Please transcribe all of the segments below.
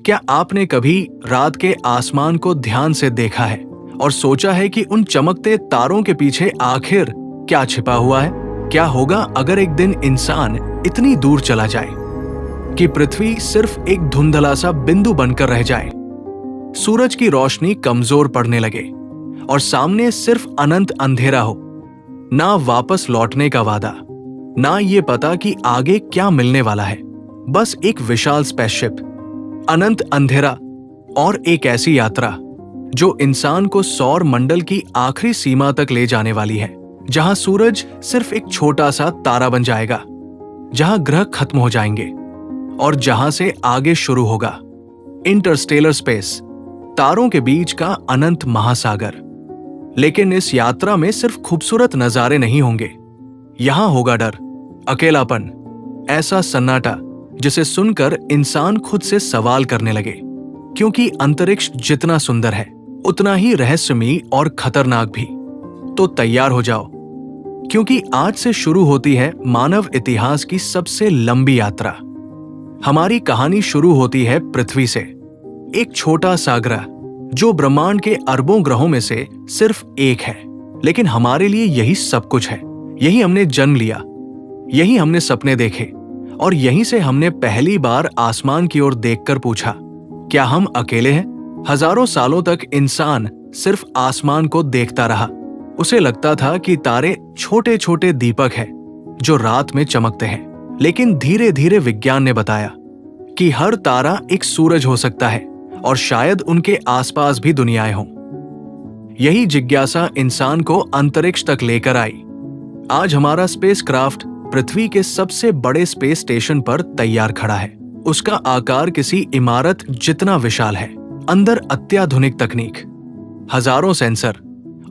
क्या आपने कभी रात के आसमान को ध्यान से देखा है और सोचा है कि उन चमकते तारों के पीछे आखिर क्या छिपा हुआ है? क्या होगा अगर एक दिन इंसान इतनी दूर चला जाए कि पृथ्वी सिर्फ एक धुंधला सा बिंदु बनकर रह जाए? सूरज की रोशनी कमजोर पड़ने लगे और सामने सिर्फ अनंत अंधेरा हो, ना वापस लौटने का वादा, ना ये पता कि आगे क्या मिलने वाला है। बस एक विशाल स्पेसशिप, अनंत अंधेरा और एक ऐसी यात्रा जो इंसान को सौर मंडल की आखिरी सीमा तक ले जाने वाली है, जहां सूरज सिर्फ एक छोटा सा तारा बन जाएगा, जहां ग्रह खत्म हो जाएंगे और जहां से आगे शुरू होगा इंटरस्टेलर स्पेस, तारों के बीच का अनंत महासागर। लेकिन इस यात्रा में सिर्फ खूबसूरत नजारे नहीं होंगे। यहां होगा डर, अकेलापन, ऐसा सन्नाटा जिसे सुनकर इंसान खुद से सवाल करने लगे, क्योंकि अंतरिक्ष जितना सुंदर है उतना ही रहस्यमयी और खतरनाक भी। तो तैयार हो जाओ, क्योंकि आज से शुरू होती है मानव इतिहास की सबसे लंबी यात्रा। हमारी कहानी शुरू होती है पृथ्वी से, एक छोटा सा ग्रह जो ब्रह्मांड के अरबों ग्रहों में से सिर्फ एक है। लेकिन हमारे लिए यही सब कुछ है। यही हमने जन्म लिया, यही हमने सपने देखे और यहीं से हमने पहली बार आसमान की ओर देखकर पूछा, क्या हम अकेले हैं? हजारों सालों तक इंसान सिर्फ आसमान को देखता रहा। उसे लगता था कि तारे छोटे छोटे दीपक हैं जो रात में चमकते हैं। लेकिन धीरे धीरे विज्ञान ने बताया कि हर तारा एक सूरज हो सकता है और शायद उनके आसपास भी दुनियाएं हों। यही जिज्ञासा इंसान को अंतरिक्ष तक लेकर आई। आज हमारा स्पेसक्राफ्ट पृथ्वी के सबसे बड़े स्पेस स्टेशन पर तैयार खड़ा है। उसका आकार किसी इमारत जितना विशाल है, अंदर अत्याधुनिक तकनीक, हजारों सेंसर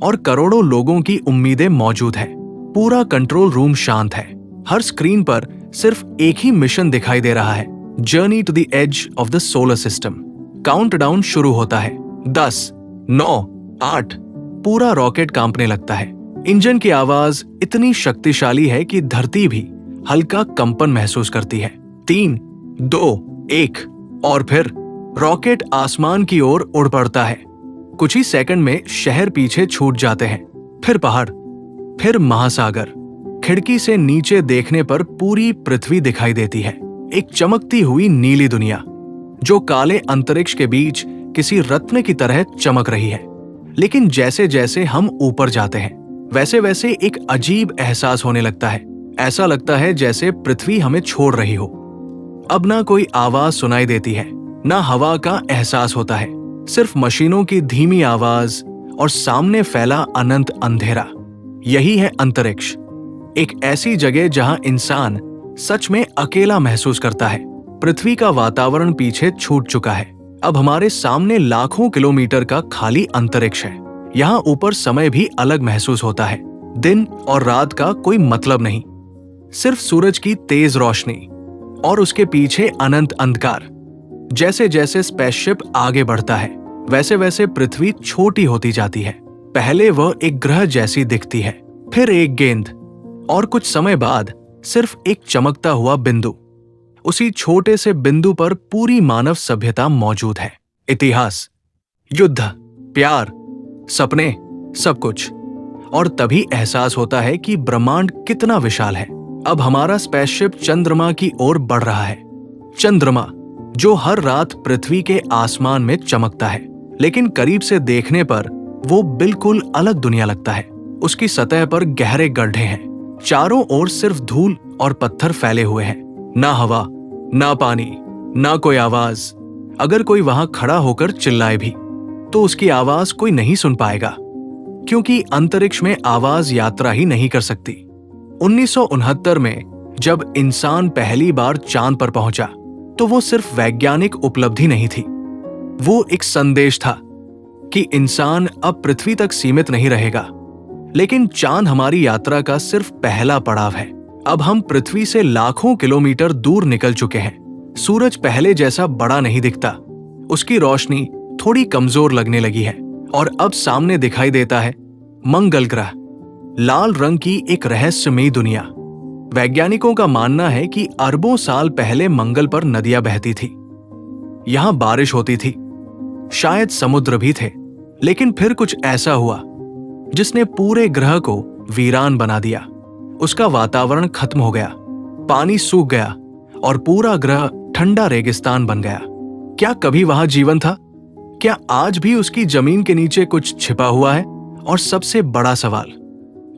और करोड़ों लोगों की उम्मीदें मौजूद है। पूरा कंट्रोल रूम शांत है। हर स्क्रीन पर सिर्फ एक ही मिशन दिखाई दे रहा है, journey to the edge of the solar system. Countdown शुरू होता है। 10, 9, 8। पूरा रॉकेट कांपने लगता है। इंजन की आवाज इतनी शक्तिशाली है कि धरती भी हल्का कंपन महसूस करती है। 3, 2, 1 और फिर रॉकेट आसमान की ओर उड़ पड़ता है। कुछ ही सेकंड में शहर पीछे छूट जाते हैं, फिर पहाड़, फिर महासागर। खिड़की से नीचे देखने पर पूरी पृथ्वी दिखाई देती है, एक चमकती हुई नीली दुनिया जो काले अंतरिक्ष के बीच किसी रत्न की तरह चमक रही है। लेकिन जैसे जैसे हम ऊपर जाते हैं वैसे वैसे एक अजीब एहसास होने लगता है। ऐसा लगता है जैसे पृथ्वी हमें छोड़ रही हो। अब ना कोई आवाज सुनाई देती है, ना हवा का एहसास होता है, सिर्फ मशीनों की धीमी आवाज और सामने फैला अनंत अंधेरा। यही है अंतरिक्ष, एक ऐसी जगह जहां इंसान सच में अकेला महसूस करता है। पृथ्वी का वातावरण पीछे छूट चुका है। अब हमारे सामने लाखों किलोमीटर का खाली अंतरिक्ष है। यहाँ ऊपर समय भी अलग महसूस होता है। दिन और रात का कोई मतलब नहीं, सिर्फ सूरज की तेज रोशनी और उसके पीछे अनंत अंधकार। जैसे जैसे स्पेसशिप आगे बढ़ता है वैसे वैसे पृथ्वी छोटी होती जाती है। पहले वह एक ग्रह जैसी दिखती है, फिर एक गेंद और कुछ समय बाद सिर्फ एक चमकता हुआ बिंदु। उसी छोटे से बिंदु पर पूरी मानव सभ्यता मौजूद है। इतिहास, युद्ध, प्यार, सपने, सब कुछ। और तभी एहसास होता है कि ब्रह्मांड कितना विशाल है। अब हमारा स्पेसशिप चंद्रमा की ओर बढ़ रहा है। चंद्रमा जो हर रात पृथ्वी के आसमान में चमकता है, लेकिन करीब से देखने पर वो बिल्कुल अलग दुनिया लगता है। उसकी सतह पर गहरे गड्ढे हैं, चारों ओर सिर्फ धूल और पत्थर फैले हुए हैं। ना हवा, ना पानी, ना कोई आवाज। अगर कोई वहां खड़ा होकर चिल्लाए भी तो उसकी आवाज कोई नहीं सुन पाएगा, क्योंकि अंतरिक्ष में आवाज यात्रा ही नहीं कर सकती। 1969 में जब इंसान पहली बार चांद पर पहुंचा तो वो सिर्फ वैज्ञानिक उपलब्धि नहीं थी, वो एक संदेश था कि इंसान अब पृथ्वी तक सीमित नहीं रहेगा। लेकिन चांद हमारी यात्रा का सिर्फ पहला पड़ाव है। अब हम पृथ्वी से लाखों किलोमीटर दूर निकल चुके हैं। सूरज पहले जैसा बड़ा नहीं दिखता, उसकी रोशनी थोड़ी कमजोर लगने लगी है और अब सामने दिखाई देता है मंगल ग्रह, लाल रंग की एक रहस्यमयी दुनिया। वैज्ञानिकों का मानना है कि अरबों साल पहले मंगल पर नदियां बहती थी। यहाँ बारिश होती थी, शायद समुद्र भी थे, लेकिन फिर कुछ ऐसा हुआ जिसने पूरे ग्रह को वीरान बना दिया। उसका वातावरण खत्म हो गया, पानी सूख गया और पूरा ग्रह ठंडा रेगिस्तान बन गया। क्या कभी वहां जीवन था? क्या आज भी उसकी जमीन के नीचे कुछ छिपा हुआ है? और सबसे बड़ा सवाल,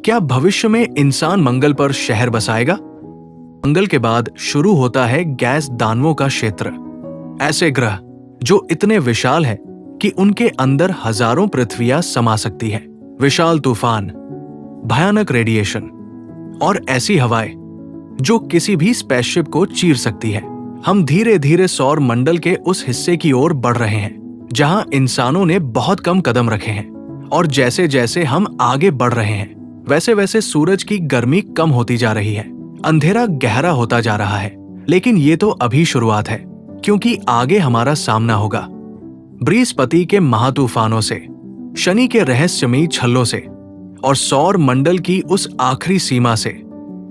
क्या भविष्य में इंसान मंगल पर शहर बसाएगा? मंगल के बाद शुरू होता है गैस दानवों का क्षेत्र। ऐसे ग्रह जो इतने विशाल है कि उनके अंदर हजारों पृथ्वियां समा सकती हैं। विशाल तूफान, भयानक रेडिएशन और ऐसी हवाएं जो किसी भी स्पेसशिप को चीर सकती है। हम धीरे धीरे सौर मंडल के उस हिस्से की ओर बढ़ रहे हैं जहां इंसानों ने बहुत कम कदम रखे हैं, और जैसे जैसे हम आगे बढ़ रहे हैं वैसे वैसे सूरज की गर्मी कम होती जा रही है, अंधेरा गहरा होता जा रहा है। लेकिन ये तो अभी शुरुआत है, क्योंकि आगे हमारा सामना होगा बृहस्पति के महातूफानों से, शनि के रहस्यमयी छल्लों से और सौर मंडल की उस आखिरी सीमा से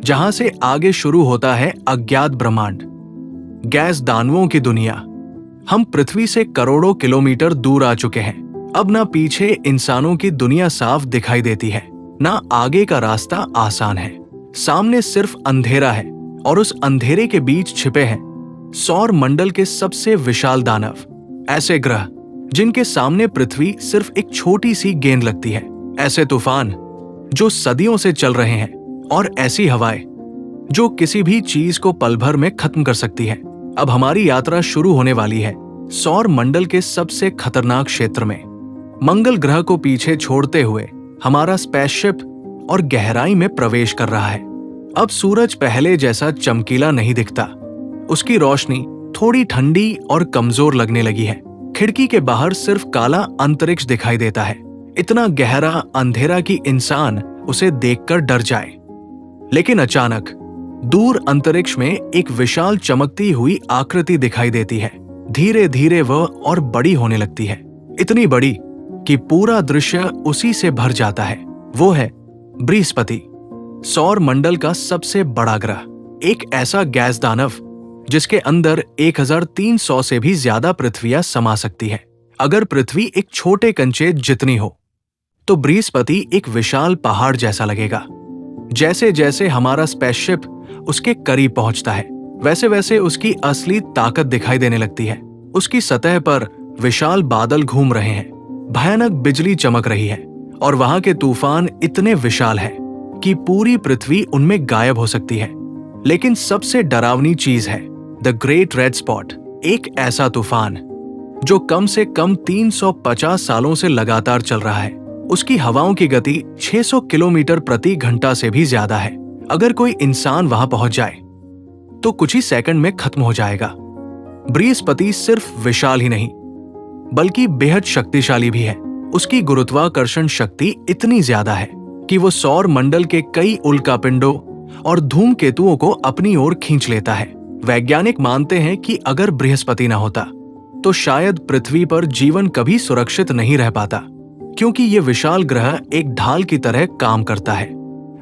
जहां से आगे शुरू होता है अज्ञात ब्रह्मांड, गैस दानवों की दुनिया। हम पृथ्वी से करोड़ों किलोमीटर दूर आ चुके हैं। अब ना पीछे इंसानों की दुनिया साफ दिखाई देती है, ना आगे का रास्ता आसान है। सामने सिर्फ अंधेरा है और उस अंधेरे के बीच छिपे हैं सौर मंडल के सबसे विशाल दानव, ऐसे ग्रह जिनके सामने पृथ्वी सिर्फ एक छोटी सी गेंद लगती है। ऐसे तूफान जो सदियों से चल रहे हैं और ऐसी हवाएं जो किसी भी चीज को पल भर में खत्म कर सकती है। अब हमारी यात्रा शुरू होने वाली है सौर मंडल के सबसे खतरनाक क्षेत्र में। मंगल ग्रह को पीछे छोड़ते हुए हमारा स्पेसशिप और गहराई में प्रवेश कर रहा है। अब सूरज पहले जैसा चमकीला नहीं दिखता, उसकी रोशनी थोड़ी ठंडी और कमजोर लगने लगी है। खिड़की के बाहर सिर्फ काला अंतरिक्ष दिखाई देता है, इतना गहरा अंधेरा कि इंसान उसे देखकर डर जाए। लेकिन अचानक दूर अंतरिक्ष में एक विशाल चमकती हुई आकृति दिखाई देती है। धीरे धीरे वह और बड़ी होने लगती है, इतनी बड़ी कि पूरा दृश्य उसी से भर जाता है। वो है बृहस्पति, सौर मंडल का सबसे बड़ा ग्रह, एक ऐसा गैस दानव जिसके अंदर 1300 से भी ज्यादा पृथ्वियां समा सकती है। अगर पृथ्वी एक छोटे कंचे जितनी हो तो बृहस्पति एक विशाल पहाड़ जैसा लगेगा। जैसे जैसे हमारा स्पेसशिप उसके करीब पहुंचता है वैसे वैसे उसकी असली ताकत दिखाई देने लगती है। उसकी सतह पर विशाल बादल घूम रहे हैं, भयानक बिजली चमक रही है और वहां के तूफान इतने विशाल हैं कि पूरी पृथ्वी उनमें गायब हो सकती है। लेकिन सबसे डरावनी चीज है द ग्रेट रेड स्पॉट, एक ऐसा तूफान जो कम से कम 350 सालों से लगातार चल रहा है। उसकी हवाओं की गति 600 किलोमीटर प्रति घंटा से भी ज्यादा है। अगर कोई इंसान वहां पहुंच जाए तो कुछ ही सेकंड में खत्म हो जाएगा। बृहस्पति सिर्फ विशाल ही नहीं बल्कि बेहद शक्तिशाली भी है। उसकी गुरुत्वाकर्षण शक्ति इतनी ज्यादा है कि वो सौर मंडल के कई उल्कापिंडों और धूमकेतुओं को अपनी ओर खींच लेता है। वैज्ञानिक मानते हैं कि अगर बृहस्पति न होता तो शायद पृथ्वी पर जीवन कभी सुरक्षित नहीं रह पाता, क्योंकि ये विशाल ग्रह एक ढाल की तरह काम करता है।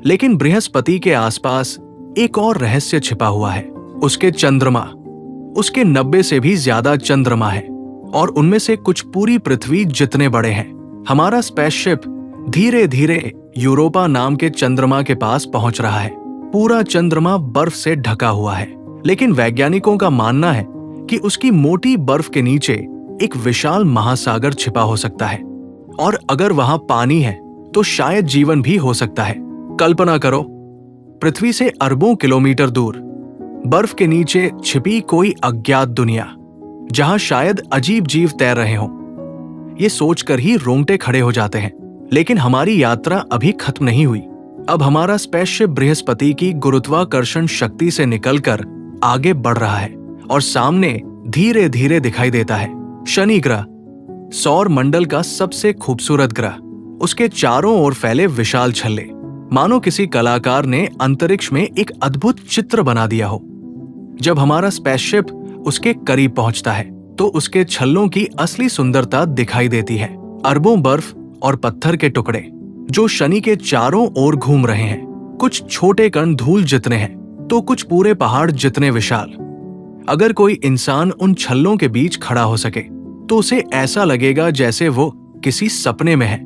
लेकिन बृहस्पति के आसपास एक और रहस्य छिपा हुआ है। उसके चंद्रमा, उसके 90 से भी ज्यादा चंद्रमा है और उनमें से कुछ पूरी पृथ्वी जितने बड़े हैं। हमारा स्पेसशिप धीरे धीरे यूरोपा नाम के चंद्रमा के पास पहुंच रहा है। पूरा चंद्रमा बर्फ से ढका हुआ है, लेकिन वैज्ञानिकों का मानना है कि उसकी मोटी बर्फ के नीचे एक विशाल महासागर छिपा हो सकता है, और अगर वहां पानी है तो शायद जीवन भी हो सकता है। कल्पना करो, पृथ्वी से अरबों किलोमीटर दूर बर्फ के नीचे छिपी कोई अज्ञात दुनिया जहां शायद अजीब जीव तैर रहे हों। ये सोचकर ही रोंगटे खड़े हो जाते हैं। लेकिन हमारी यात्रा अभी खत्म नहीं हुई। अब हमारा स्पेसशिप बृहस्पति की गुरुत्वाकर्षण शक्ति से निकलकर आगे बढ़ रहा है और सामने धीरे धीरे दिखाई देता है शनि ग्रह, सौर मंडल का सबसे खूबसूरत ग्रह। उसके चारों ओर फैले विशाल छल्ले, मानो किसी कलाकार ने अंतरिक्ष में एक अद्भुत चित्र बना दिया हो। जब हमारा स्पेसशिप उसके करीब पहुंचता है तो उसके छल्लों की असली सुंदरता दिखाई देती है। अरबों बर्फ और पत्थर के टुकड़े जो शनि के चारों ओर घूम रहे हैं। कुछ छोटे कण धूल जितने हैं तो कुछ पूरे पहाड़ जितने विशाल। अगर कोई इंसान उन छल्लों के बीच खड़ा हो सके तो उसे ऐसा लगेगा जैसे वो किसी सपने में है।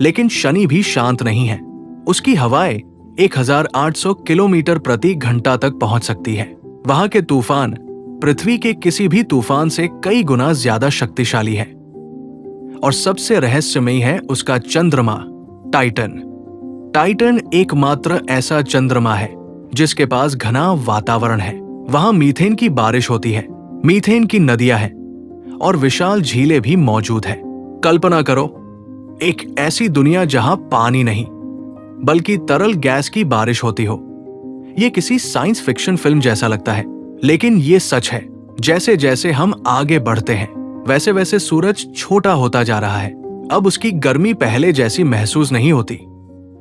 लेकिन शनि भी शांत नहीं है। उसकी हवाएं 1800 किलोमीटर प्रति घंटा तक पहुंच सकती है। वहां के तूफान पृथ्वी के किसी भी तूफान से कई गुना ज्यादा शक्तिशाली है। और सबसे रहस्यमयी है उसका चंद्रमा टाइटन। टाइटन एकमात्र ऐसा चंद्रमा है जिसके पास घना वातावरण है। वहां मीथेन की बारिश होती है, मीथेन की नदियां हैं और विशाल झीलें भी मौजूद है। कल्पना करो, एक ऐसी दुनिया जहां पानी नहीं बल्कि तरल गैस की बारिश होती हो। यह किसी साइंस फिक्शन फिल्म जैसा लगता है, लेकिन ये सच है। जैसे जैसे हम आगे बढ़ते हैं वैसे वैसे सूरज छोटा होता जा रहा है। अब उसकी गर्मी पहले जैसी महसूस नहीं होती।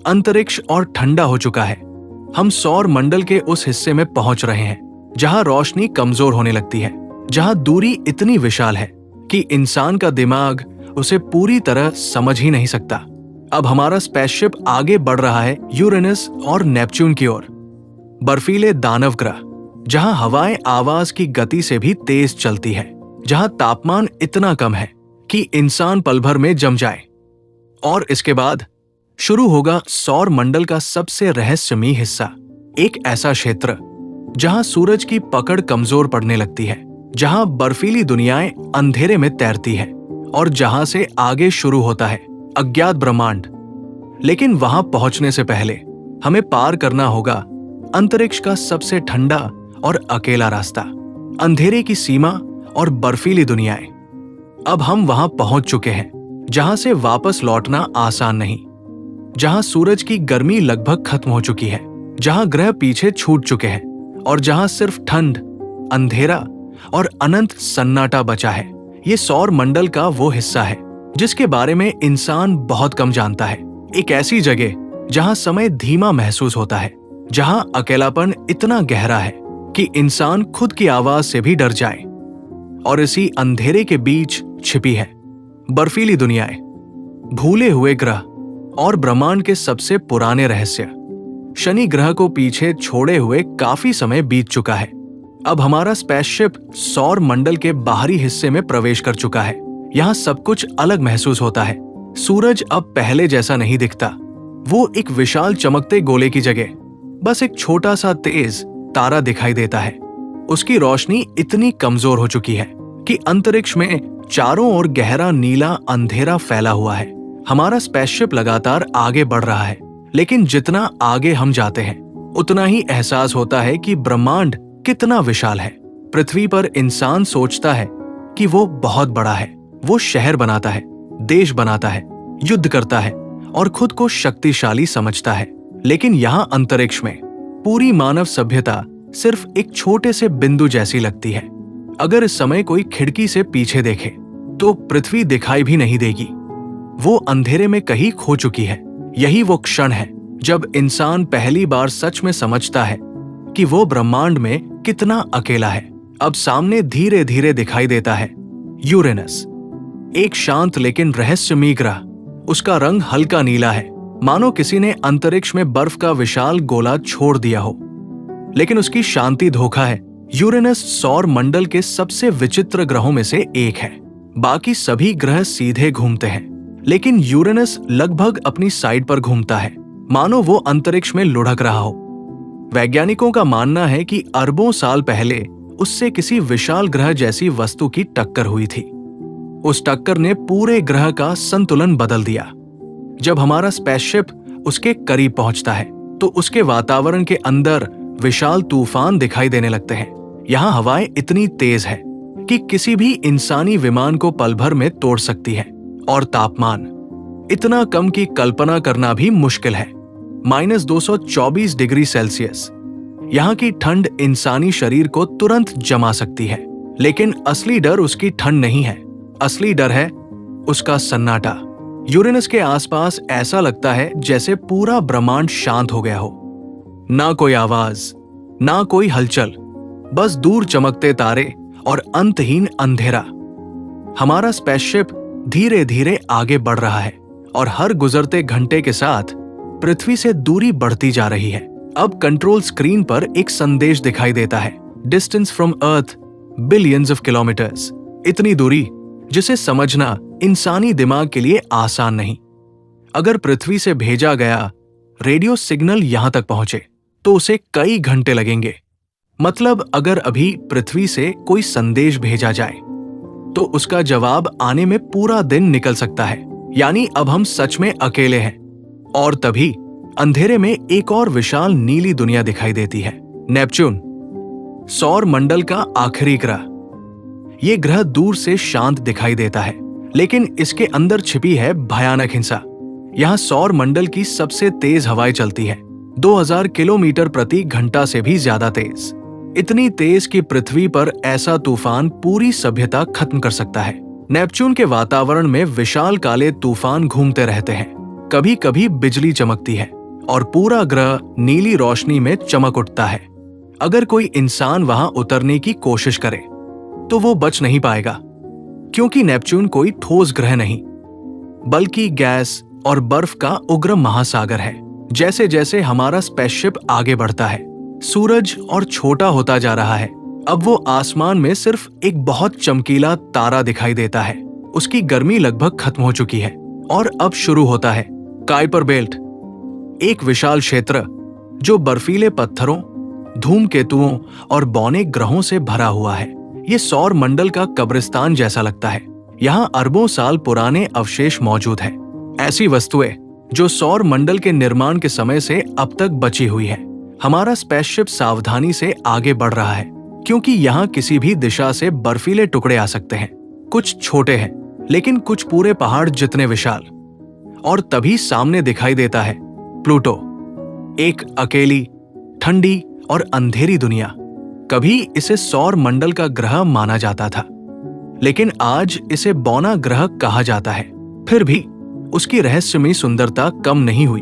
अंतरिक्ष और ठंडा हो चुका है। हम सौर मंडल के उस हिस्से में पहुंच रहे हैं जहां रोशनी कमजोर होने लगती है, जहां दूरी इतनी विशाल है कि इंसान का दिमाग उसे पूरी तरह समझ ही नहीं सकता। अब हमारा स्पेसशिप आगे बढ़ रहा है यूरेनस और नेपच्यून की ओर, बर्फीले दानव ग्रह जहां हवाएं आवाज की गति से भी तेज चलती है, जहां तापमान इतना कम है कि इंसान पल भर में जम जाए। और इसके बाद शुरू होगा सौर मंडल का सबसे रहस्यमयी हिस्सा, एक ऐसा क्षेत्र जहां सूरज की पकड़ कमजोर पड़ने लगती है, जहां बर्फीली दुनियाएं अंधेरे में तैरती है और जहां से आगे शुरू होता है अज्ञात ब्रह्मांड। लेकिन वहां पहुंचने से पहले हमें पार करना होगा अंतरिक्ष का सबसे ठंडा और अकेला रास्ता, अंधेरे की सीमा और बर्फीली दुनियाएं। अब हम वहां पहुंच चुके हैं जहां से वापस लौटना आसान नहीं, जहां सूरज की गर्मी लगभग खत्म हो चुकी है, जहां ग्रह पीछे छूट चुके हैं और जहां सिर्फ ठंड, अंधेरा और अनंत सन्नाटा बचा है। ये सौर मंडल का वो हिस्सा है जिसके बारे में इंसान बहुत कम जानता है। एक ऐसी जगह जहां समय धीमा महसूस होता है, जहां अकेलापन इतना गहरा है कि इंसान खुद की आवाज से भी डर जाए। और इसी अंधेरे के बीच छिपी है बर्फीली दुनियाएं, भूले हुए ग्रह और ब्रह्मांड के सबसे पुराने रहस्य। शनि ग्रह को पीछे छोड़े हुए काफी समय बीत चुका है। अब हमारा स्पेसशिप सौर मंडल के बाहरी हिस्से में प्रवेश कर चुका है। यहाँ सब कुछ अलग महसूस होता है। सूरज अब पहले जैसा नहीं दिखता। वो एक विशाल चमकते गोले की जगह बस एक छोटा सा तेज तारा दिखाई देता है। उसकी रोशनी इतनी कमजोर हो चुकी है कि अंतरिक्ष में चारों ओर गहरा नीला अंधेरा फैला हुआ है। हमारा स्पेसशिप लगातार आगे बढ़ रहा है, लेकिन जितना आगे हम जाते हैं उतना ही एहसास होता है कि ब्रह्मांड कितना विशाल है। पृथ्वी पर इंसान सोचता है कि वो बहुत बड़ा है। वो शहर बनाता है, देश बनाता है, युद्ध करता है और खुद को शक्तिशाली समझता है। लेकिन यहाँ अंतरिक्ष में पूरी मानव सभ्यता सिर्फ एक छोटे से बिंदु जैसी लगती है। अगर इस समय कोई खिड़की से पीछे देखे तो पृथ्वी दिखाई भी नहीं देगी। वो अंधेरे में कहीं खो चुकी है। यही वो क्षण है जब इंसान पहली बार सच में समझता है कि वो ब्रह्मांड में कितना अकेला है। अब सामने धीरे धीरे दिखाई देता है यूरेनस, एक शांत लेकिन रहस्यमयी ग्रह। उसका रंग हल्का नीला है, मानो किसी ने अंतरिक्ष में बर्फ का विशाल गोला छोड़ दिया हो। लेकिन उसकी शांति धोखा है। यूरेनस सौर मंडल के सबसे विचित्र ग्रहों में से एक है। बाकी सभी ग्रह सीधे घूमते हैं, लेकिन यूरेनस लगभग अपनी साइड पर घूमता है, मानो वो अंतरिक्ष में लुढ़क रहा हो। वैज्ञानिकों का मानना है कि अरबों साल पहले उससे किसी विशाल ग्रह जैसी वस्तु की टक्कर हुई थी। उस टक्कर ने पूरे ग्रह का संतुलन बदल दिया। जब हमारा स्पेसशिप उसके करीब पहुंचता है तो उसके वातावरण के अंदर विशाल तूफान दिखाई देने लगते हैं। यहाँ हवाएं इतनी तेज है कि किसी भी इंसानी विमान को पल भर में तोड़ सकती है, और तापमान इतना कम कि कल्पना करना भी मुश्किल है, -224 डिग्री सेल्सियस। यहाँ की ठंड इंसानी शरीर को तुरंत जमा सकती है। लेकिन असली डर उसकी ठंड नहीं है, असली डर है उसका सन्नाटा। यूरेनस के आसपास ऐसा लगता है जैसे पूरा ब्रह्मांड शांत हो गया हो। ना कोई आवाज, ना कोई हलचल, बस दूर चमकते तारे और अंतहीन अंधेरा। हमारा स्पेसशिप धीरे धीरे आगे बढ़ रहा है और हर गुजरते घंटे के साथ पृथ्वी से दूरी बढ़ती जा रही है। अब कंट्रोल स्क्रीन पर एक संदेश दिखाई देता है, distance from earth billions of kilometres, इतनी दूरी जिसे समझना इंसानी दिमाग के लिए आसान नहीं। अगर पृथ्वी से भेजा गया रेडियो सिग्नल यहां तक पहुंचे तो उसे कई घंटे लगेंगे। मतलब अगर अभी पृथ्वी से कोई संदेश भेजा जाए तो उसका जवाब आने में पूरा दिन निकल सकता है। यानी अब हम सच में अकेले हैं। और तभी अंधेरे में एक और विशाल नीली दुनिया दिखाई देती है, नेपच्यून, सौर मंडल का आखिरी ग्रह। ये ग्रह दूर से शांत दिखाई देता है, लेकिन इसके अंदर छिपी है भयानक हिंसा। यहाँ सौर मंडल की सबसे तेज हवाएं चलती है, 2000 किलोमीटर प्रति घंटा से भी ज्यादा तेज। इतनी तेज कि पृथ्वी पर ऐसा तूफान पूरी सभ्यता खत्म कर सकता है। नेपच्यून के वातावरण में विशाल काले तूफान घूमते रहते हैं, कभी कभी बिजली चमकती है और पूरा ग्रह नीली रोशनी में चमक उठता है। अगर कोई इंसान वहां उतरने की कोशिश करे तो वो बच नहीं पाएगा, क्योंकि नेपच्यून कोई ठोस ग्रह नहीं बल्कि गैस और बर्फ का उग्र महासागर है। जैसे जैसे हमारा स्पेसशिप आगे बढ़ता है, सूरज और छोटा होता जा रहा है। अब वो आसमान में सिर्फ एक बहुत चमकीला तारा दिखाई देता है। उसकी गर्मी लगभग खत्म हो चुकी है और अब शुरू होता है काइपर बेल्ट, एक विशाल क्षेत्र जो बर्फीले पत्थरों, धूमकेतुओं और बौने ग्रहों से भरा हुआ है। ये सौर मंडल का कब्रिस्तान जैसा लगता है। यहाँ अरबों साल पुराने अवशेष मौजूद हैं, ऐसी वस्तुएं जो सौर मंडल के निर्माण के समय से अब तक बची हुई है। हमारा स्पेसशिप सावधानी से आगे बढ़ रहा है, क्योंकि यहाँ किसी भी दिशा से बर्फीले टुकड़े आ सकते हैं। कुछ छोटे हैं, लेकिन कुछ पूरे पहाड़ जितने विशाल। और तभी सामने दिखाई देता है प्लूटो, एक अकेली, ठंडी और अंधेरी दुनिया। कभी इसे सौर मंडल का ग्रह माना जाता था, लेकिन आज इसे बौना ग्रह कहा जाता है। फिर भी उसकी रहस्यमयी सुंदरता कम नहीं हुई।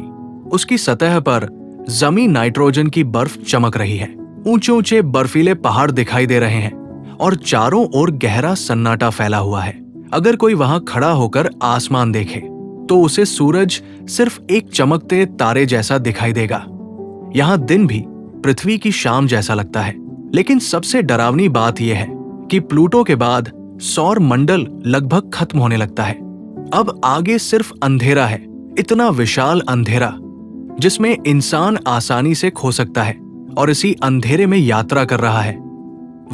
उसकी सतह पर जमी नाइट्रोजन की बर्फ चमक रही है, ऊंचे ऊंचे बर्फीले पहाड़ दिखाई दे रहे हैं और चारों ओर गहरा सन्नाटा फैला हुआ है। अगर कोई वहां खड़ा होकर आसमान देखे तो उसे सूरज सिर्फ एक चमकते तारे जैसा दिखाई देगा। यहाँ दिन भी पृथ्वी की शाम जैसा लगता है। लेकिन सबसे डरावनी बात यह है कि प्लूटो के बाद सौर मंडल लगभग खत्म होने लगता है। अब आगे सिर्फ अंधेरा है, इतना विशाल अंधेरा जिसमें इंसान आसानी से खो सकता है, और इसी अंधेरे में यात्रा कर रहा है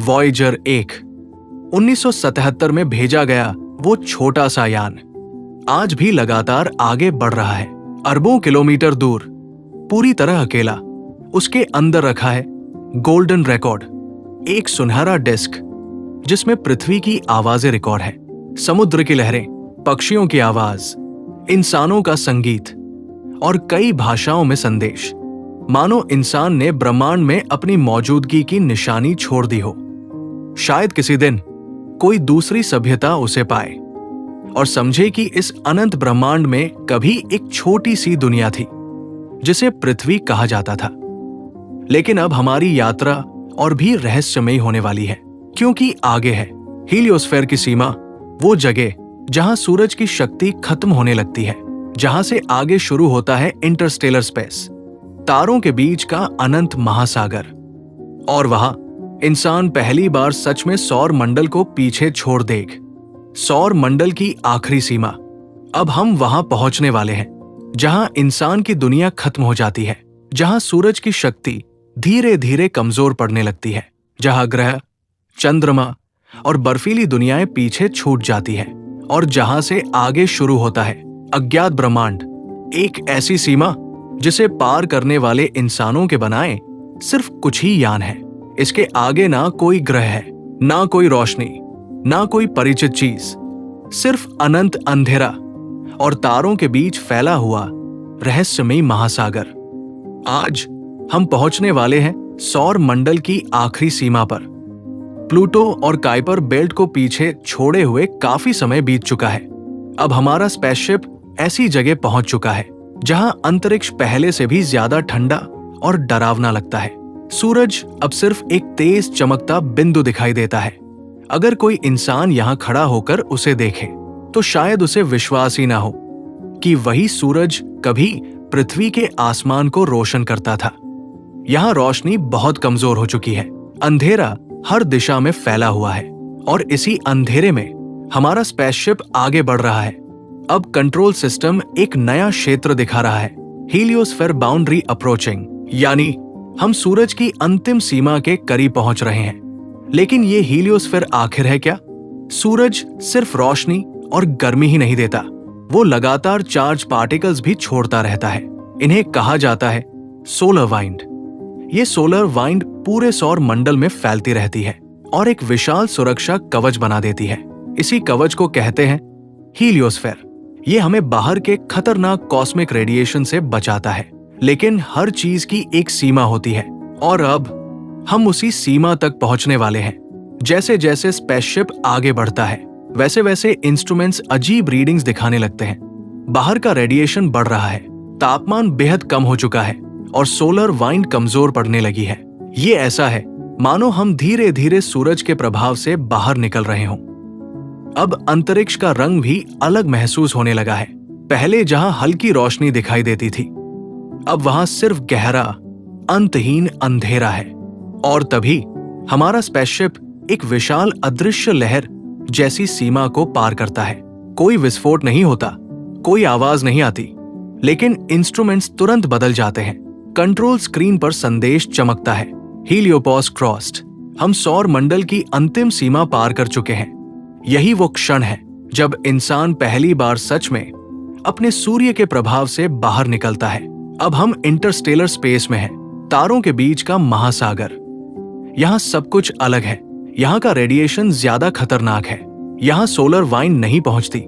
वॉयेजर 1। 1977 में भेजा गया वो छोटा सा यान आज भी लगातार आगे बढ़ रहा है, अरबों किलोमीटर दूर, पूरी तरह अकेला। उसके अंदर रखा है गोल्डन रिकॉर्ड, एक सुनहरा डिस्क जिसमें पृथ्वी की आवाजें रिकॉर्ड है, समुद्र की लहरें, पक्षियों की आवाज, इंसानों का संगीत और कई भाषाओं में संदेश। मानो इंसान ने ब्रह्मांड में अपनी मौजूदगी की निशानी छोड़ दी हो। शायद किसी दिन कोई दूसरी सभ्यता उसे पाए और समझे कि इस अनंत ब्रह्मांड में कभी एक छोटी सी दुनिया थी जिसे पृथ्वी कहा जाता था। लेकिन अब हमारी यात्रा और भी रहस्यमयी होने वाली है, क्योंकि आगे है हीलियोस्फीयर की सीमा, वो जगह जहां सूरज की शक्ति खत्म होने लगती है, जहां से आगे शुरू होता है इंटरस्टेलर स्पेस, तारों के बीच का अनंत महासागर। और वहां इंसान पहली बार सच में सौर मंडल को पीछे छोड़ देख। सौर मंडल की आखिरी सीमा। अब हम वहां पहुंचने वाले हैं जहां इंसान की दुनिया खत्म हो जाती है, जहां सूरज की शक्ति धीरे धीरे कमजोर पड़ने लगती है, जहां ग्रह, चंद्रमा और बर्फीली दुनियाएं पीछे छूट जाती है, और जहां से आगे शुरू होता है अज्ञात ब्रह्मांड, एक ऐसी सीमा जिसे पार करने वाले इंसानों के बनाए सिर्फ कुछ ही यान है। इसके आगे ना कोई ग्रह है, ना कोई रोशनी, ना कोई परिचित चीज, सिर्फ अनंत अंधेरा और तारों के बीच फैला हुआ रहस्यमयी महासागर। आज हम पहुंचने वाले हैं सौर मंडल की आखिरी सीमा पर। प्लूटो और काइपर बेल्ट को पीछे छोड़े हुए काफी समय बीत चुका है। अब हमारा स्पेसशिप ऐसी जगह पहुंच चुका है जहां अंतरिक्ष पहले से भी ज्यादा ठंडा और डरावना लगता है। सूरज अब सिर्फ एक तेज चमकता बिंदु दिखाई देता है। अगर कोई इंसान यहां खड़ा होकर उसे देखे तो शायद उसे विश्वास ही ना हो कि वही सूरज कभी पृथ्वी के आसमान को रोशन करता था। यहाँ रोशनी बहुत कमजोर हो चुकी है, अंधेरा हर दिशा में फैला हुआ है और इसी अंधेरे में हमारा स्पेसशिप आगे बढ़ रहा है। अब कंट्रोल सिस्टम एक नया क्षेत्र दिखा रहा है, हीलियोस्फीयर बाउंड्री अप्रोचिंग, यानी हम सूरज की अंतिम सीमा के करीब पहुंच रहे हैं। लेकिन ये हीलियोस्फीयर आखिर है क्या? सूरज सिर्फ रोशनी और गर्मी ही नहीं देता, वो लगातार चार्ज पार्टिकल्स भी छोड़ता रहता है। इन्हें कहा जाता है सोलर वाइंड। ये सोलर वाइंड पूरे सौर मंडल में फैलती रहती है और एक विशाल सुरक्षा कवच बना देती है। इसी कवच को कहते हैं हीलियोस्फीयर। ये हमें बाहर के खतरनाक कॉस्मिक रेडिएशन से बचाता है, लेकिन हर चीज की एक सीमा होती है और अब हम उसी सीमा तक पहुंचने वाले हैं। जैसे जैसे स्पेसशिप आगे बढ़ता है, वैसे वैसे इंस्ट्रूमेंट्स अजीब रीडिंग्स दिखाने लगते हैं। बाहर का रेडिएशन बढ़ रहा है, तापमान बेहद कम हो चुका है और सोलर वाइंड कमजोर पड़ने लगी है। ये ऐसा है मानो हम धीरे धीरे सूरज के प्रभाव से बाहर निकल रहे हों। अब अंतरिक्ष का रंग भी अलग महसूस होने लगा है। पहले जहां हल्की रोशनी दिखाई देती थी, अब वहां सिर्फ गहरा, अंतहीन अंधेरा है। और तभी हमारा स्पेसशिप एक विशाल अदृश्य लहर जैसी सीमा को पार करता है। कोई विस्फोट नहीं होता, कोई आवाज नहीं आती, लेकिन इंस्ट्रूमेंट्स तुरंत बदल जाते हैं। कंट्रोल स्क्रीन पर संदेश चमकता है, हीलियोपॉज क्रॉस्ड। हम सौर मंडल की अंतिम सीमा पार कर चुके हैं। यही वो क्षण है जब इंसान पहली बार सच में अपने सूर्य के प्रभाव से बाहर निकलता है। अब हम इंटरस्टेलर स्पेस में हैं, तारों के बीच का महासागर। यहाँ सब कुछ अलग है। यहाँ का रेडिएशन ज्यादा खतरनाक है, यहाँ सोलर वाइंड नहीं पहुंचती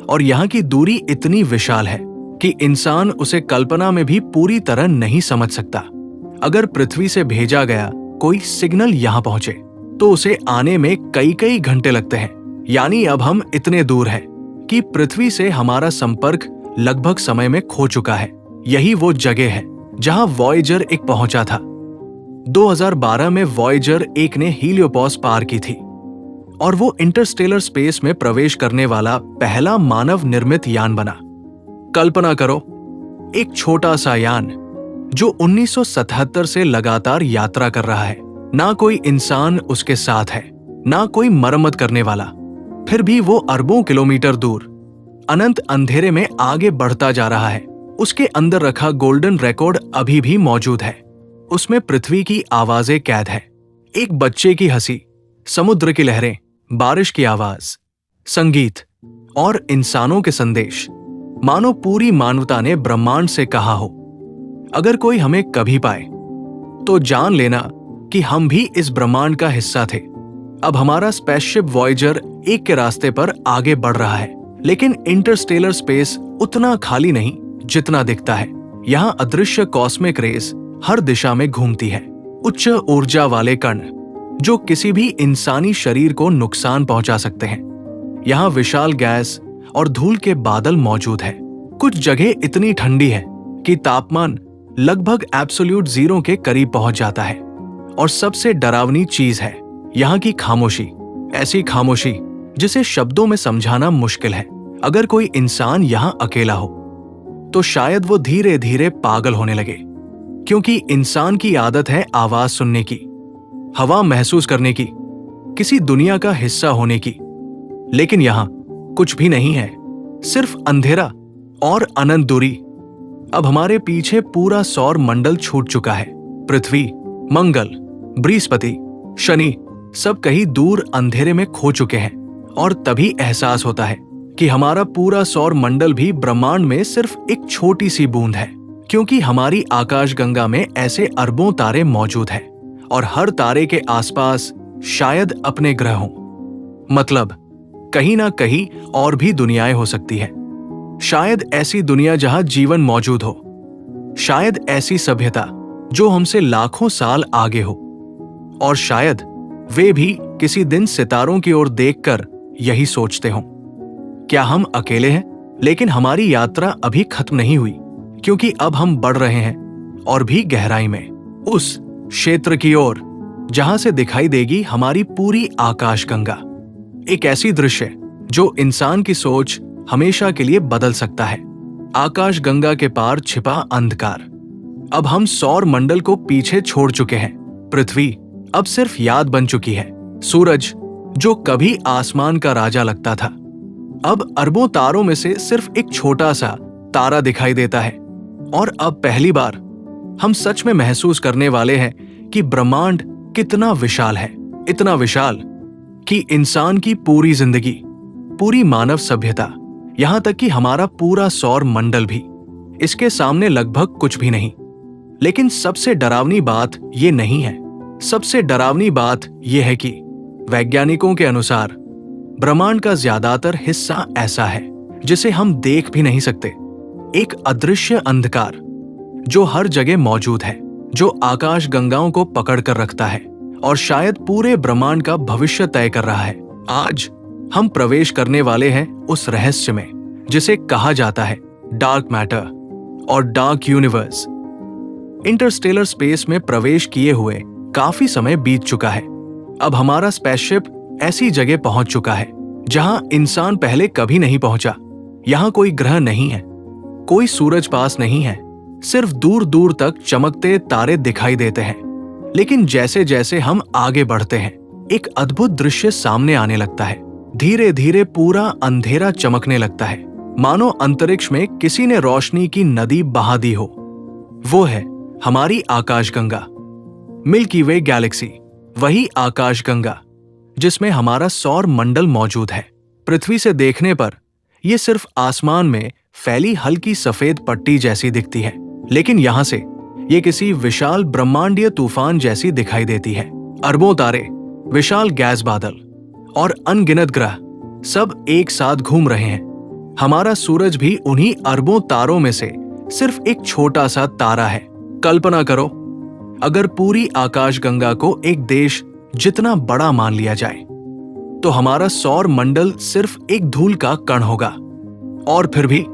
और यहाँ की दूरी इतनी विशाल है कि इंसान उसे कल्पना में भी पूरी तरह नहीं समझ सकता। अगर पृथ्वी से भेजा गया कोई सिग्नल यहाँ पहुंचे तो उसे आने में कई कई घंटे लगते हैं। यानी अब हम इतने दूर हैं कि पृथ्वी से हमारा संपर्क लगभग समय में खो चुका है। यही वो जगह है जहां वॉयेजर 1 पहुंचा था। 2012 में वॉयेजर 1 ने हीलियोपॉज पार की थी और वो इंटरस्टेलर स्पेस में प्रवेश करने वाला पहला मानव निर्मित यान बना। कल्पना करो, एक छोटा सा यान जो 1977 से लगातार यात्रा कर रहा है। ना कोई इंसान उसके साथ है, ना कोई मरम्मत करने वाला। फिर भी वो अरबों किलोमीटर दूर अनंत अंधेरे में आगे बढ़ता जा रहा है। उसके अंदर रखा गोल्डन रिकॉर्ड अभी भी मौजूद है। उसमें पृथ्वी की आवाजें कैद है, एक बच्चे की हंसी, समुद्र की लहरें, बारिश की आवाज, संगीत और इंसानों के संदेश। मानो पूरी मानवता ने ब्रह्मांड से कहा हो, अगर कोई हमें कभी पाए तो जान लेना कि हम भी इस ब्रह्मांड का हिस्सा थे। अब हमारा स्पेसशिप वॉयेजर 1 के रास्ते पर आगे बढ़ रहा है, लेकिन इंटरस्टेलर स्पेस उतना खाली नहीं जितना दिखता है। यहाँ अदृश्य कॉस्मिक रेस हर दिशा में घूमती है, उच्च ऊर्जा वाले कण जो किसी भी इंसानी शरीर को नुकसान पहुंचा सकते हैं। यहाँ विशाल गैस और धूल के बादल मौजूद है। कुछ जगह इतनी ठंडी है कि तापमान लगभग एब्सोल्यूट 0 के करीब पहुंच जाता है। और सबसे डरावनी चीज है यहाँ की खामोशी, ऐसी खामोशी जिसे शब्दों में समझाना मुश्किल है। अगर कोई इंसान यहाँ अकेला हो तो शायद वो धीरे धीरे पागल होने लगे, क्योंकि इंसान की आदत है आवाज सुनने की, हवा महसूस करने की, किसी दुनिया का हिस्सा होने की। लेकिन यहाँ कुछ भी नहीं है, सिर्फ अंधेरा और अनंत दूरी। अब हमारे पीछे पूरा सौर मंडल छूट चुका है। पृथ्वी, मंगल, बृहस्पति, शनि सब कहीं दूर अंधेरे में खो चुके हैं। और तभी एहसास होता है कि हमारा पूरा सौर मंडल भी ब्रह्मांड में सिर्फ एक छोटी सी बूंद है, क्योंकि हमारी आकाशगंगा में ऐसे अरबों तारे मौजूद हैं और हर तारे के आसपास शायद अपने ग्रह हों। मतलब कहीं ना कहीं और भी दुनियाएं हो सकती हैं। शायद ऐसी दुनिया जहां जीवन मौजूद हो, शायद ऐसी सभ्यता जो हमसे लाखों साल आगे हो, और शायद वे भी किसी दिन सितारों की ओर देखकर यही सोचते हों, क्या हम अकेले हैं? लेकिन हमारी यात्रा अभी खत्म नहीं हुई, क्योंकि अब हम बढ़ रहे हैं और भी गहराई में, उस क्षेत्र की ओर जहां से दिखाई देगी हमारी पूरी आकाशगंगा। एक ऐसी दृश्य जो इंसान की सोच हमेशा के लिए बदल सकता है। आकाशगंगा के पार छिपा अंधकार। अब हम सौर मंडल को पीछे छोड़ चुके हैं। पृथ्वी अब सिर्फ याद बन चुकी है। सूरज, जो कभी आसमान का राजा लगता था, अब अरबों तारों में से सिर्फ एक छोटा सा तारा दिखाई देता है। और अब पहली बार हम सच में महसूस करने वाले हैं कि ब्रह्मांड कितना विशाल है, इतना विशाल कि इंसान की पूरी जिंदगी, पूरी मानव सभ्यता, यहां तक कि हमारा पूरा सौर मंडल भी इसके सामने लगभग कुछ भी नहीं। लेकिन सबसे डरावनी बात ये नहीं है। सबसे डरावनी बात यह है कि वैज्ञानिकों के अनुसार ब्रह्मांड का ज्यादातर हिस्सा ऐसा है जिसे हम देख भी नहीं सकते। एक अदृश्य अंधकार जो हर जगह मौजूद है, जो आकाश गंगाओं को पकड़ कर रखता है और शायद पूरे ब्रह्मांड का भविष्य तय कर रहा है। आज हम प्रवेश करने वाले हैं उस रहस्य में जिसे कहा जाता है डार्क मैटर और डार्क यूनिवर्स। इंटरस्टेलर स्पेस में प्रवेश किए हुए काफी समय बीत चुका है। अब हमारा स्पेसशिप ऐसी जगह पहुंच चुका है जहां इंसान पहले कभी नहीं पहुंचा। यहां कोई ग्रह नहीं है, कोई सूरज पास नहीं है, सिर्फ दूर दूर तक चमकते तारे दिखाई देते हैं। लेकिन जैसे जैसे हम आगे बढ़ते हैं, एक अद्भुत दृश्य सामने आने लगता है। धीरे धीरे पूरा अंधेरा चमकने लगता है, मानो अंतरिक्ष में किसी ने रोशनी की नदी बहा दी हो। वो है हमारी आकाशगंगा, मिल्की वे गैलेक्सी, वही आकाशगंगा जिसमें हमारा सौर मंडल मौजूद है। पृथ्वी से देखने पर यह सिर्फ आसमान में फैली हल्की सफेद पट्टी जैसी दिखती है, लेकिन यहां से ये किसी विशाल ब्रह्मांडीय तूफान जैसी दिखाई देती है। अरबों तारे, विशाल गैस बादल और अनगिनत ग्रह सब एक साथ घूम रहे हैं। हमारा सूरज भी उन्हीं अरबों तारों में से सिर्फ एक छोटा सा तारा है। कल्पना करो, अगर पूरी आकाशगंगा को एक देश जितना बड़ा मान लिया जाए तो हमारा सौर मंडल सिर्फ एक धूल का कण होगा। और फिर भी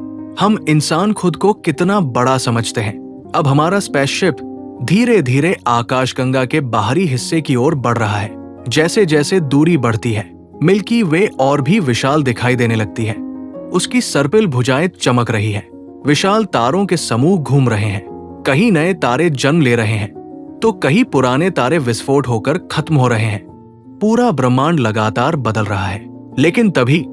हम इंसान खुद को कितना बड़ा समझते हैं। अब हमारा स्पेसशिप धीरे धीरे आकाशगंगा के बाहरी हिस्से की ओर बढ़ रहा है। जैसे जैसे दूरी बढ़ती है, मिल्की वे और भी विशाल दिखाई देने लगती है। उसकी सर्पिल भुजाएं चमक रही है, विशाल तारों के समूह घूम रहे हैं। कहीं नए तारे जन्म ले रहे हैं तो कहीं पुराने तारे विस्फोट होकर खत्म हो रहे हैं। पूरा ब्रह्मांड लगातार बदल रहा है। लेकिन तभी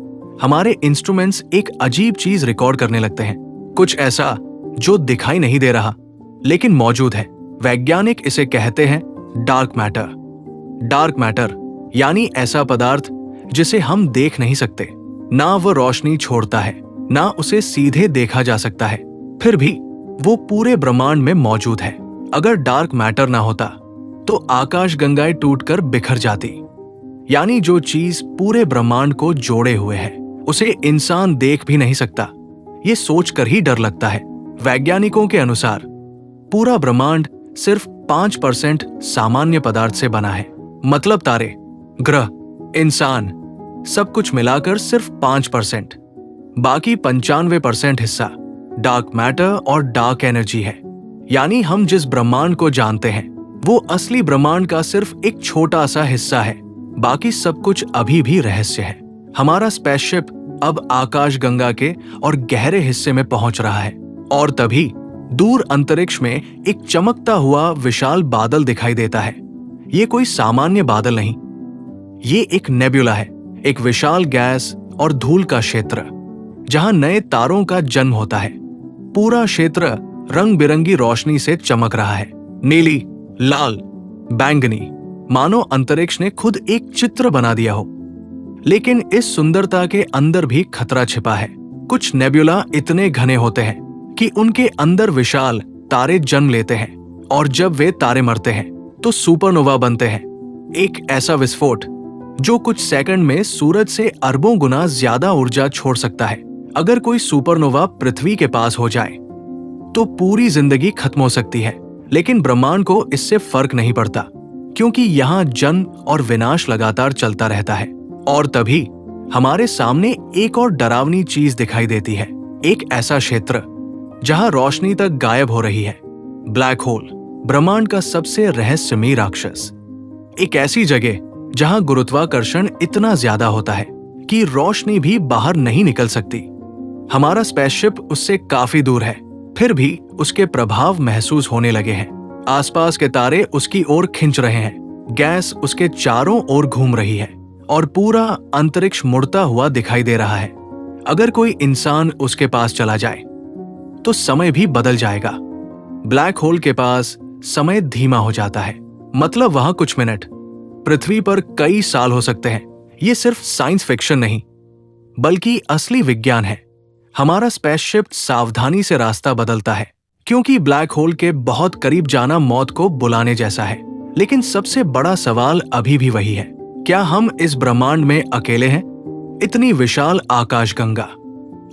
हमारे इंस्ट्रूमेंट्स एक अजीब चीज रिकॉर्ड करने लगते हैं, कुछ ऐसा जो दिखाई नहीं दे रहा लेकिन मौजूद है। वैज्ञानिक इसे कहते हैं डार्क मैटर। डार्क मैटर यानी ऐसा पदार्थ जिसे हम देख नहीं सकते, ना वो रोशनी छोड़ता है, ना उसे सीधे देखा जा सकता है, फिर भी वो पूरे ब्रह्मांड में मौजूद है। अगर डार्क मैटर ना होता तो आकाशगंगाएं टूटकर बिखर जाती। यानी जो चीज पूरे ब्रह्मांड को जोड़े हुए है उसे इंसान देख भी नहीं सकता। ये सोचकर ही डर लगता है। वैज्ञानिकों के अनुसार पूरा ब्रह्मांड सिर्फ 5% सामान्य पदार्थ से बना है। मतलब तारे, ग्रह, इंसान, सब कुछ मिलाकर सिर्फ 5%। बाकी 95% हिस्सा डार्क मैटर और डार्क एनर्जी है। यानी हम जिस ब्रह्मांड को जानते हैं वो असली ब्रह्मांड का सिर्फ एक छोटा सा हिस्सा है। बाकी सब कुछ अभी भी रहस्य है। हमारा स्पेसशिप अब आकाशगंगा के और गहरे हिस्से में पहुंच रहा है और तभी दूर अंतरिक्ष में एक चमकता हुआ विशाल बादल दिखाई देता है। ये कोई सामान्य बादल नहीं, ये एक नेब्यूला है, एक विशाल गैस और धूल का क्षेत्र जहां नए तारों का जन्म होता है। पूरा क्षेत्र रंग बिरंगी रोशनी से चमक रहा है, नीली, लाल, बैंगनी, मानो अंतरिक्ष ने खुद एक चित्र बना दिया हो। लेकिन इस सुंदरता के अंदर भी खतरा छिपा है। कुछ नेब्यूला इतने घने होते हैं कि उनके अंदर विशाल तारे जन्म लेते हैं और जब वे तारे मरते हैं तो सुपरनोवा बनते हैं। एक ऐसा विस्फोट जो कुछ सेकंड में सूरज से अरबों गुना ज्यादा ऊर्जा छोड़ सकता है। अगर कोई सुपरनोवा पृथ्वी के पास हो जाए तो पूरी जिंदगी खत्म हो सकती है, लेकिन ब्रह्मांड को इससे फर्क नहीं पड़ता क्योंकि यहाँ जन्म और विनाश लगातार चलता रहता है। और तभी हमारे सामने एक और डरावनी चीज दिखाई देती है। एक ऐसा क्षेत्र जहां रोशनी तक गायब हो रही है। ब्लैक होल, ब्रह्मांड का सबसे रहस्यमयी राक्षस। एक ऐसी जगह जहां गुरुत्वाकर्षण इतना ज्यादा होता है कि रोशनी भी बाहर नहीं निकल सकती। हमारा स्पेसशिप उससे काफी दूर है, फिर भी उसके प्रभाव महसूस होने लगे हैं। आसपास के तारे उसकी ओर खिंच रहे हैं। गैस उसके चारों ओर घूम रही है और पूरा अंतरिक्ष मुड़ता हुआ दिखाई दे रहा है। अगर कोई इंसान उसके पास चला जाए तो समय भी बदल जाएगा। ब्लैक होल के पास समय धीमा हो जाता है, मतलब वहां कुछ मिनट पृथ्वी पर कई साल हो सकते हैं। ये सिर्फ साइंस फिक्शन नहीं बल्कि असली विज्ञान है। हमारा स्पेसशिप सावधानी से रास्ता बदलता है क्योंकि ब्लैक होल के बहुत करीब जाना मौत को बुलाने जैसा है। लेकिन सबसे बड़ा सवाल अभी भी वही है, क्या हम इस ब्रह्मांड में अकेले हैं? इतनी विशाल आकाशगंगा,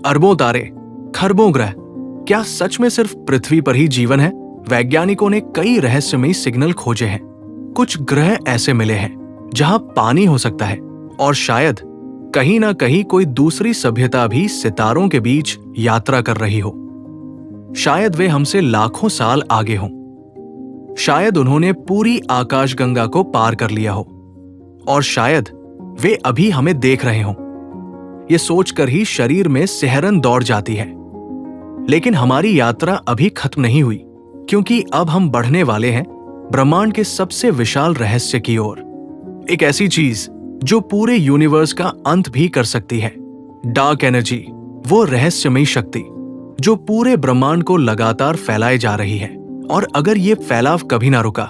अरबों तारे, खरबों ग्रह, क्या सच में सिर्फ पृथ्वी पर ही जीवन है? वैज्ञानिकों ने कई रहस्यमयी सिग्नल खोजे हैं। कुछ ग्रह ऐसे मिले हैं जहां पानी हो सकता है और शायद कहीं ना कहीं कोई दूसरी सभ्यता भी सितारों के बीच यात्रा कर रही हो। शायद वे हमसे लाखों साल आगे हों। शायद उन्होंने पूरी आकाशगंगा को पार कर लिया हो और शायद वे अभी हमें देख रहे हों। ये सोचकर ही शरीर में सिहरन दौड़ जाती है। लेकिन हमारी यात्रा अभी खत्म नहीं हुई, क्योंकि अब हम बढ़ने वाले हैं ब्रह्मांड के सबसे विशाल रहस्य की ओर। एक ऐसी चीज जो पूरे यूनिवर्स का अंत भी कर सकती है। डार्क एनर्जी, वो रहस्यमयी शक्ति जो पूरे ब्रह्मांड को लगातार फैलाए जा रही है। और अगर ये फैलाव कभी ना रुका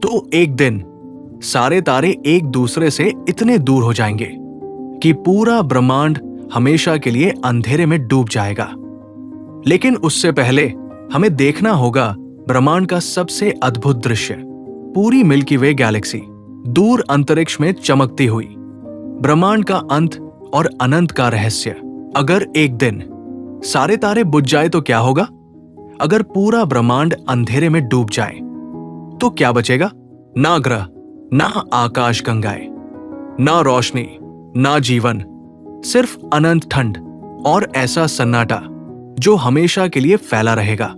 तो एक दिन सारे तारे एक दूसरे से इतने दूर हो जाएंगे कि पूरा ब्रह्मांड हमेशा के लिए अंधेरे में डूब जाएगा। लेकिन उससे पहले हमें देखना होगा ब्रह्मांड का सबसे अद्भुत दृश्य, पूरी मिल्की वे गैलेक्सी दूर अंतरिक्ष में चमकती हुई, ब्रह्मांड का अंत और अनंत का रहस्य। अगर एक दिन सारे तारे बुझ जाए तो क्या होगा? अगर पूरा ब्रह्मांड अंधेरे में डूब जाए तो क्या बचेगा? ना ग्रह, ना आकाशगंगाएं, ना रोशनी, ना जीवन, सिर्फ अनंत ठंड और ऐसा सन्नाटा जो हमेशा के लिए फैला रहेगा।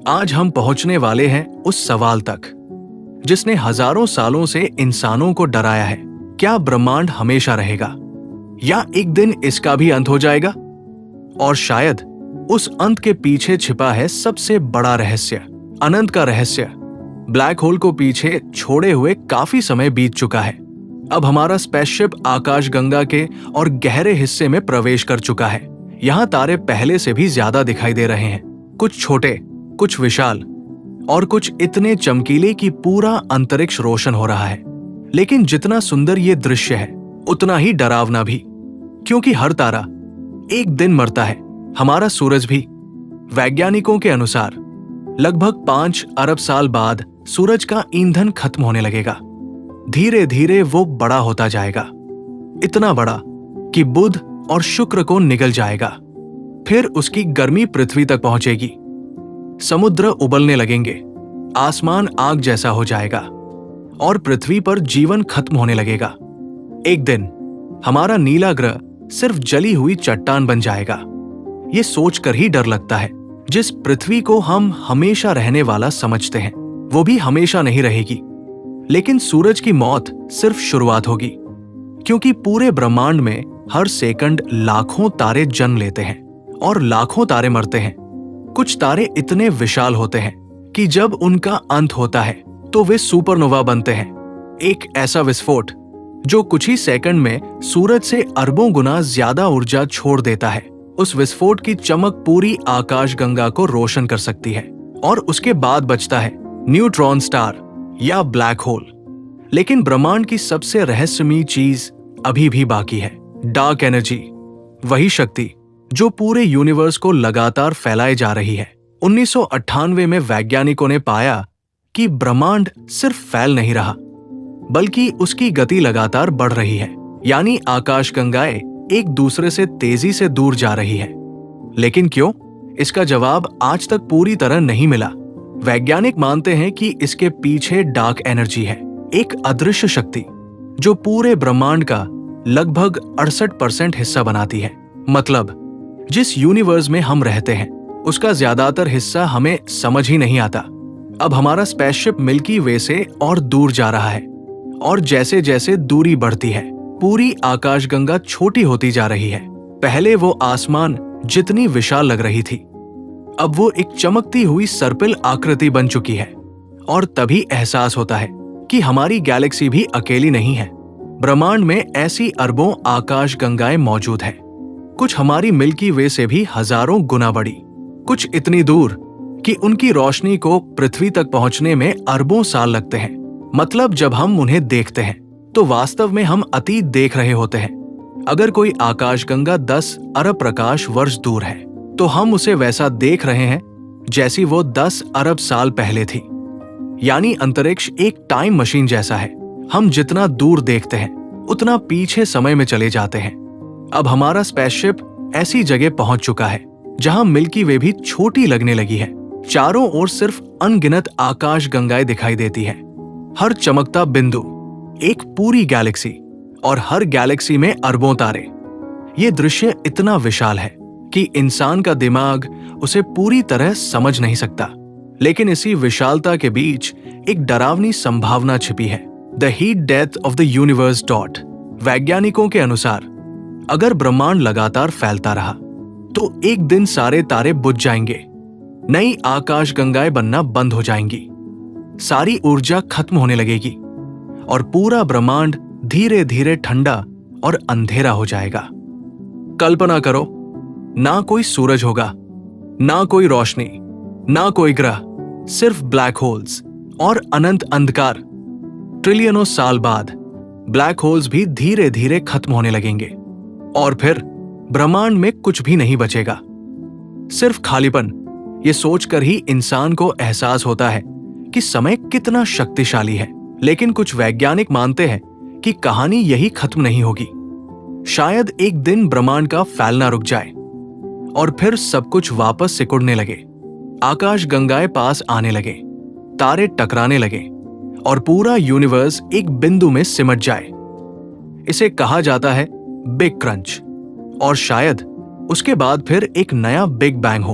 आज हम पहुंचने वाले हैं उस सवाल तक जिसने हजारों सालों से इंसानों को डराया है। क्या ब्रह्मांड हमेशा रहेगा या एक दिन इसका भी अंत हो जाएगा? और शायद उस अंत के पीछे छिपा है सबसे बड़ा रहस्य, अनंत का रहस्य। ब्लैक होल को पीछे छोड़े हुए काफी समय बीत चुका है। अब हमारा स्पेसशिप आकाशगंगा के और गहरे हिस्से में प्रवेश कर चुका है। यहाँ तारे पहले से भी ज्यादा दिखाई दे रहे हैं, कुछ छोटे, कुछ विशाल और कुछ इतने चमकीले कि पूरा अंतरिक्ष रोशन हो रहा है। लेकिन जितना सुंदर ये दृश्य है उतना ही डरावना भी, क्योंकि हर तारा एक दिन मरता है, हमारा सूरज भी। वैज्ञानिकों के अनुसार लगभग 5 अरब साल बाद सूरज का ईंधन खत्म होने लगेगा। धीरे धीरे वो बड़ा होता जाएगा, इतना बड़ा कि बुध और शुक्र को निगल जाएगा। फिर उसकी गर्मी पृथ्वी तक पहुंचेगी, समुद्र उबलने लगेंगे, आसमान आग जैसा हो जाएगा और पृथ्वी पर जीवन खत्म होने लगेगा। एक दिन हमारा नीला ग्रह सिर्फ जली हुई चट्टान बन जाएगा। ये सोचकर ही डर लगता है, जिस पृथ्वी को हम हमेशा रहने वाला समझते हैं वो भी हमेशा नहीं रहेगी। लेकिन सूरज की मौत सिर्फ शुरुआत होगी, क्योंकि पूरे ब्रह्मांड में हर सेकंड लाखों तारे जन्म लेते हैं और लाखों तारे मरते हैं। कुछ तारे इतने विशाल होते हैं कि जब उनका अंत होता है तो वे सुपरनोवा बनते हैं, एक ऐसा विस्फोट जो कुछ ही सेकंड में सूरज से अरबों गुना ज्यादा ऊर्जा छोड़ देता है। उस विस्फोट की चमक पूरी आकाशगंगा को रोशन कर सकती है और उसके बाद बचता है न्यूट्रॉन स्टार या ब्लैक होल। लेकिन ब्रह्मांड की सबसे रहस्यमयी चीज अभी भी बाकी है, डार्क एनर्जी, वही शक्ति जो पूरे यूनिवर्स को लगातार फैलाए जा रही है। 1998 में वैज्ञानिकों ने पाया कि ब्रह्मांड सिर्फ फैल नहीं रहा बल्कि उसकी गति लगातार बढ़ रही है, यानी आकाशगंगाएं एक दूसरे से तेजी से दूर जा रही है। लेकिन क्यों? इसका जवाब आज तक पूरी तरह नहीं मिला। वैज्ञानिक मानते हैं कि इसके पीछे डार्क एनर्जी है, एक अदृश्य शक्ति जो पूरे ब्रह्मांड का लगभग 68% हिस्सा बनाती है। मतलब जिस यूनिवर्स में हम रहते हैं उसका ज्यादातर हिस्सा हमें समझ ही नहीं आता। अब हमारा स्पेसशिप मिल्की वे से और दूर जा रहा है और जैसे जैसे दूरी बढ़ती है पूरी आकाशगंगा छोटी होती जा रही है। पहले वो आसमान जितनी विशाल लग रही थी, अब वो एक चमकती हुई सर्पिल आकृति बन चुकी है। और तभी एहसास होता है कि हमारी गैलेक्सी भी अकेली नहीं है। ब्रह्मांड में ऐसी अरबों आकाश गंगाएं मौजूद हैं। कुछ हमारी मिल्की वे से भी हजारों गुना बड़ी, कुछ इतनी दूर कि उनकी रोशनी को पृथ्वी तक पहुंचने में अरबों साल लगते हैं। मतलब जब हम उन्हें देखते हैं तो वास्तव में हम अतीत देख रहे होते हैं। अगर कोई आकाशगंगा 10 अरब प्रकाश वर्ष दूर है तो हम उसे वैसा देख रहे हैं जैसी वो 10 अरब साल पहले थी। यानी अंतरिक्ष एक टाइम मशीन जैसा है। हम जितना दूर देखते हैं उतना पीछे समय में चले जाते हैं। अब हमारा स्पेसशिप ऐसी जगह पहुंच चुका है जहां मिल्की वे भी छोटी लगने लगी है। चारों ओर सिर्फ अनगिनत आकाश गंगाएं दिखाई देती है। हर चमकता बिंदु एक पूरी गैलेक्सी, और हर गैलेक्सी में अरबों तारे। ये दृश्य इतना विशाल है कि इंसान का दिमाग उसे पूरी तरह समझ नहीं सकता। लेकिन इसी विशालता के बीच एक डरावनी संभावना छिपी है, the heat death of the universe dot. वैज्ञानिकों के अनुसार अगर ब्रह्मांड लगातार फैलता रहा तो एक दिन सारे तारे बुझ जाएंगे, नई आकाश गंगाएं बनना बंद हो जाएंगी, सारी ऊर्जा खत्म होने लगेगी और पूरा ब्रह्मांड धीरे धीरे ठंडा और अंधेरा हो जाएगा। कल्पना करो, ना कोई सूरज होगा, ना कोई रोशनी, ना कोई ग्रह, सिर्फ ब्लैक होल्स और अनंत अंधकार। ट्रिलियनों साल बाद ब्लैक होल्स भी धीरे धीरे खत्म होने लगेंगे और फिर ब्रह्मांड में कुछ भी नहीं बचेगा, सिर्फ खालीपन। ये सोचकर ही इंसान को एहसास होता है कि समय कितना शक्तिशाली है। लेकिन कुछ वैज्ञानिक मानते हैं कि कहानी यही खत्म नहीं होगी। शायद एक दिन ब्रह्मांड का फैलना रुक जाए और फिर सब कुछ वापस सिकुड़ने लगे, आकाश गंगाएं पास आने लगे, तारे टकराने लगे और पूरा यूनिवर्स एक बिंदु में सिमट जाए। इसे कहा जाता है बिग क्रंच, और शायद उसके बाद फिर एक नया बिग बैंग हो।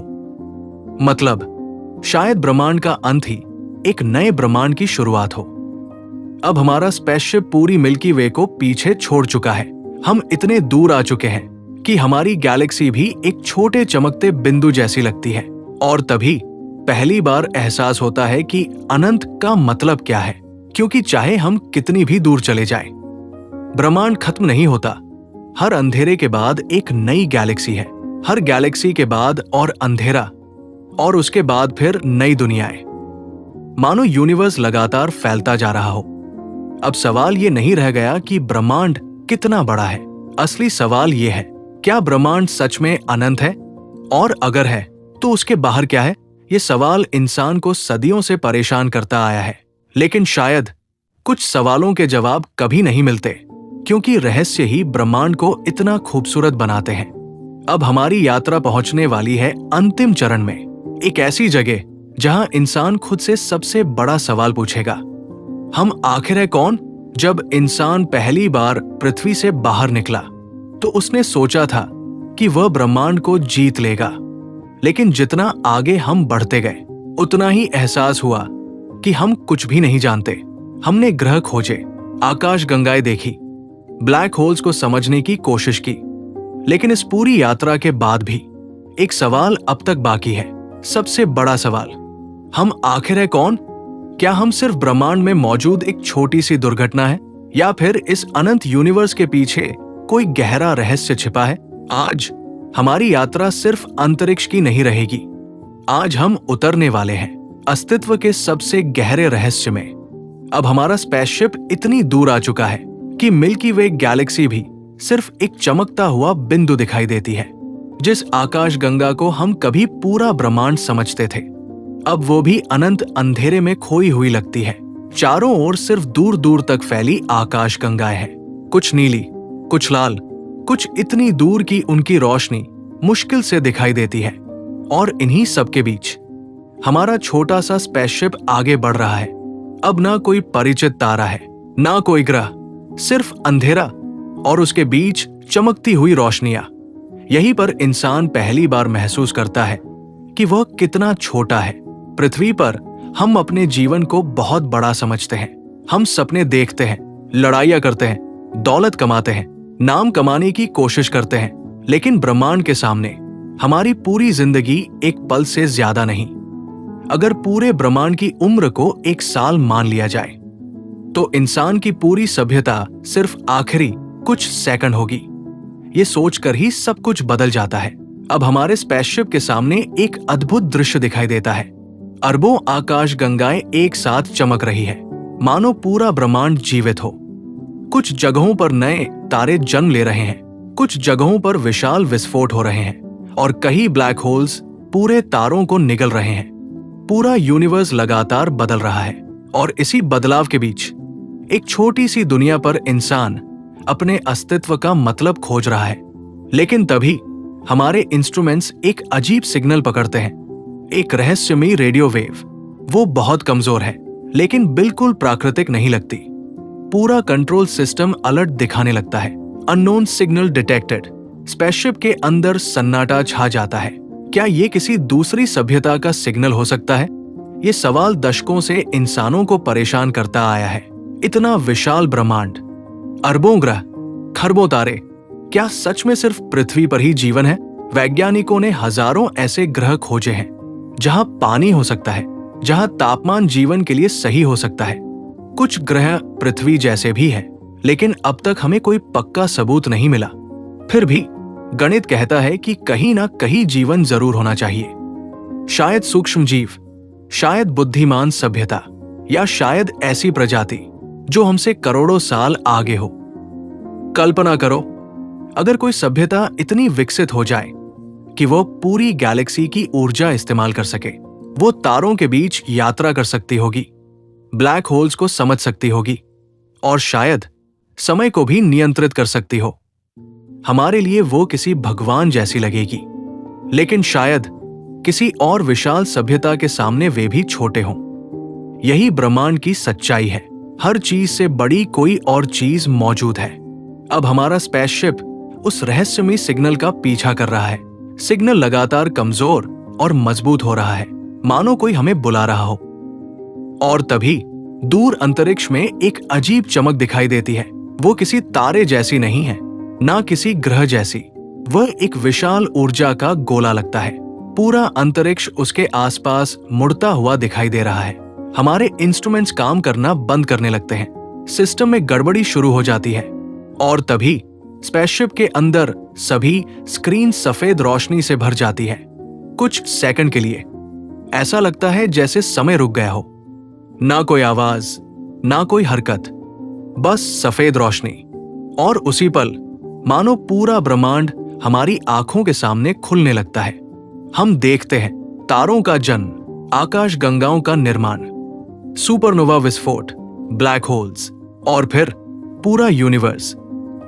मतलब शायद ब्रह्मांड का अंत ही एक नए ब्रह्मांड की शुरुआत हो। अब हमारा स्पेसशिप पूरी मिल्की वे को पीछे छोड़ चुका है। हम इतने दूर आ चुके हैं कि हमारी गैलेक्सी भी एक छोटे चमकते बिंदु जैसी लगती है। और तभी पहली बार एहसास होता है कि अनंत का मतलब क्या है, क्योंकि चाहे हम कितनी भी दूर चले जाएं, ब्रह्मांड खत्म नहीं होता। हर अंधेरे के बाद एक नई गैलेक्सी है, हर गैलेक्सी के बाद और अंधेरा, और उसके बाद फिर नई दुनियाएं। मानो यूनिवर्स लगातार फैलता जा रहा हो। अब सवाल ये नहीं रह गया कि ब्रह्मांड कितना बड़ा है। असली सवाल ये है, क्या ब्रह्मांड सच में अनंत है? और अगर है तो उसके बाहर क्या है? ये सवाल इंसान को सदियों से परेशान करता आया है। लेकिन शायद कुछ सवालों के जवाब कभी नहीं मिलते, क्योंकि रहस्य ही ब्रह्मांड को इतना खूबसूरत बनाते हैं। अब हमारी यात्रा पहुंचने वाली है अंतिम चरण में, एक ऐसी जगह जहां इंसान खुद से सबसे बड़ा सवाल पूछेगा, हम आखिर है कौन? जब इंसान पहली बार पृथ्वी से बाहर निकला तो उसने सोचा था कि वह ब्रह्मांड को जीत लेगा। लेकिन जितना आगे हम बढ़ते गए उतना ही एहसास हुआ कि हम कुछ भी नहीं जानते। हमने ग्रह खोजे, आकाश गंगाएं देखी, ब्लैक होल्स को समझने की कोशिश की, लेकिन इस पूरी यात्रा के बाद भी एक सवाल अब तक बाकी है, सबसे बड़ा सवाल, हम आखिर है कौन? क्या हम सिर्फ ब्रह्मांड में मौजूद एक छोटी सी दुर्घटना है, या फिर इस अनंत यूनिवर्स के पीछे कोई गहरा रहस्य छिपा है? आज हमारी यात्रा सिर्फ अंतरिक्ष की नहीं रहेगी। आज हम उतरने वाले हैं अस्तित्व के सबसे गहरे रहस्य में। अब हमारा स्पेसशिप इतनी दूर आ चुका है कि मिल्की वे गैलेक्सी भी सिर्फ एक चमकता हुआ बिंदु दिखाई देती है। जिस आकाश गंगा को हम कभी पूरा ब्रह्मांड समझते थे, अब वो भी अनंत अंधेरे में खोई हुई लगती है। चारों ओर सिर्फ दूर दूर तक फैली आकाश गंगाएं हैं, कुछ नीली, कुछ लाल, कुछ इतनी दूर की उनकी रोशनी मुश्किल से दिखाई देती है। और इन्हीं सब के बीच हमारा छोटा सा स्पेसशिप आगे बढ़ रहा है। अब ना कोई परिचित तारा है, ना कोई ग्रह, सिर्फ अंधेरा और उसके बीच चमकती हुई रोशनियां। यहीं पर इंसान पहली बार महसूस करता है कि वह कितना छोटा है। पृथ्वी पर हम अपने जीवन को बहुत बड़ा समझते हैं। हम सपने देखते हैं, लड़ाइयां करते हैं, दौलत कमाते हैं, नाम कमाने की कोशिश करते हैं, लेकिन ब्रह्मांड के सामने हमारी पूरी जिंदगी एक पल से ज्यादा नहीं। अगर पूरे ब्रह्मांड की उम्र को एक साल मान लिया जाए तो इंसान की पूरी सभ्यता सिर्फ आखिरी कुछ सेकंड होगी। ये सोचकर ही सब कुछ बदल जाता है। अब हमारे स्पेसशिप के सामने एक अद्भुत दृश्य दिखाई देता है। अरबों आकाश गंगाएं एक साथ चमक रही है, मानो पूरा ब्रह्मांड जीवित हो। कुछ जगहों पर नए तारे जन्म ले रहे हैं, कुछ जगहों पर विशाल विस्फोट हो रहे हैं और कई ब्लैक होल्स पूरे तारों को निगल रहे हैं। पूरा यूनिवर्स लगातार बदल रहा है और इसी बदलाव के बीच एक छोटी सी दुनिया पर इंसान अपने अस्तित्व का मतलब खोज रहा है। लेकिन तभी हमारे इंस्ट्रूमेंट्स एक अजीब सिग्नल पकड़ते हैं, एक रहस्यमयी रेडियो वेव। वो बहुत कमजोर है लेकिन बिल्कुल प्राकृतिक नहीं लगती। पूरा कंट्रोल सिस्टम अलर्ट दिखाने लगता है। Unknown signal detected. स्पेसशिप के अंदर सन्नाटा छा जाता है। क्या ये किसी दूसरी सभ्यता का सिग्नल हो सकता है? ये सवाल दशकों से इंसानों को परेशान करता आया है। इतना विशाल ब्रह्मांड, अरबों ग्रह, खरबों तारे, क्या सच में सिर्फ पृथ्वी पर ही जीवन है? वैज्ञानिकों ने हजारों ऐसे ग्रह खोजे हैं जहां पानी हो सकता है, जहां तापमान जीवन के लिए सही हो सकता है। कुछ ग्रह पृथ्वी जैसे भी हैं, लेकिन अब तक हमें कोई पक्का सबूत नहीं मिला। फिर भी गणित कहता है कि कहीं ना कहीं जीवन जरूर होना चाहिए। शायद सूक्ष्म जीव, शायद बुद्धिमान सभ्यता, या शायद ऐसी प्रजाति जो हमसे करोड़ों साल आगे हो। कल्पना करो, अगर कोई सभ्यता इतनी विकसित हो जाए कि वो पूरी गैलेक्सी की ऊर्जा इस्तेमाल कर सके, वो तारों के बीच यात्रा कर सकती होगी, ब्लैक होल्स को समझ सकती होगी और शायद समय को भी नियंत्रित कर सकती हो। हमारे लिए वो किसी भगवान जैसी लगेगी, लेकिन शायद किसी और विशाल सभ्यता के सामने वे भी छोटे हों। यही ब्रह्मांड की सच्चाई है। हर चीज से बड़ी कोई और चीज मौजूद है। अब हमारा स्पेसशिप उस रहस्यमयी सिग्नल का पीछा कर रहा है। सिग्नल लगातार कमजोर और मजबूत हो रहा है, मानो कोई हमें बुला रहा हो। और तभी दूर अंतरिक्ष में एक अजीब चमक दिखाई देती है। वो किसी तारे जैसी नहीं है, ना किसी ग्रह जैसी। वह एक विशाल ऊर्जा का गोला लगता है। पूरा अंतरिक्ष उसके आसपास मुड़ता हुआ दिखाई दे रहा है। हमारे इंस्ट्रूमेंट्स काम करना बंद करने लगते हैं। सिस्टम में गड़बड़ी शुरू हो जाती है और तभी स्पेसशिप के अंदर सभी स्क्रीन सफेद रोशनी से भर जाती है। कुछ सेकंड के लिए ऐसा लगता है जैसे समय रुक गया हो। ना कोई आवाज, ना कोई हरकत, बस सफेद रोशनी। और उसी पल मानो पूरा ब्रह्मांड हमारी आंखों के सामने खुलने लगता है। हम देखते हैं तारों का जन्म, आकाश गंगाओं का निर्माण, सुपरनोवा विस्फोट, ब्लैक होल्स और फिर पूरा यूनिवर्स।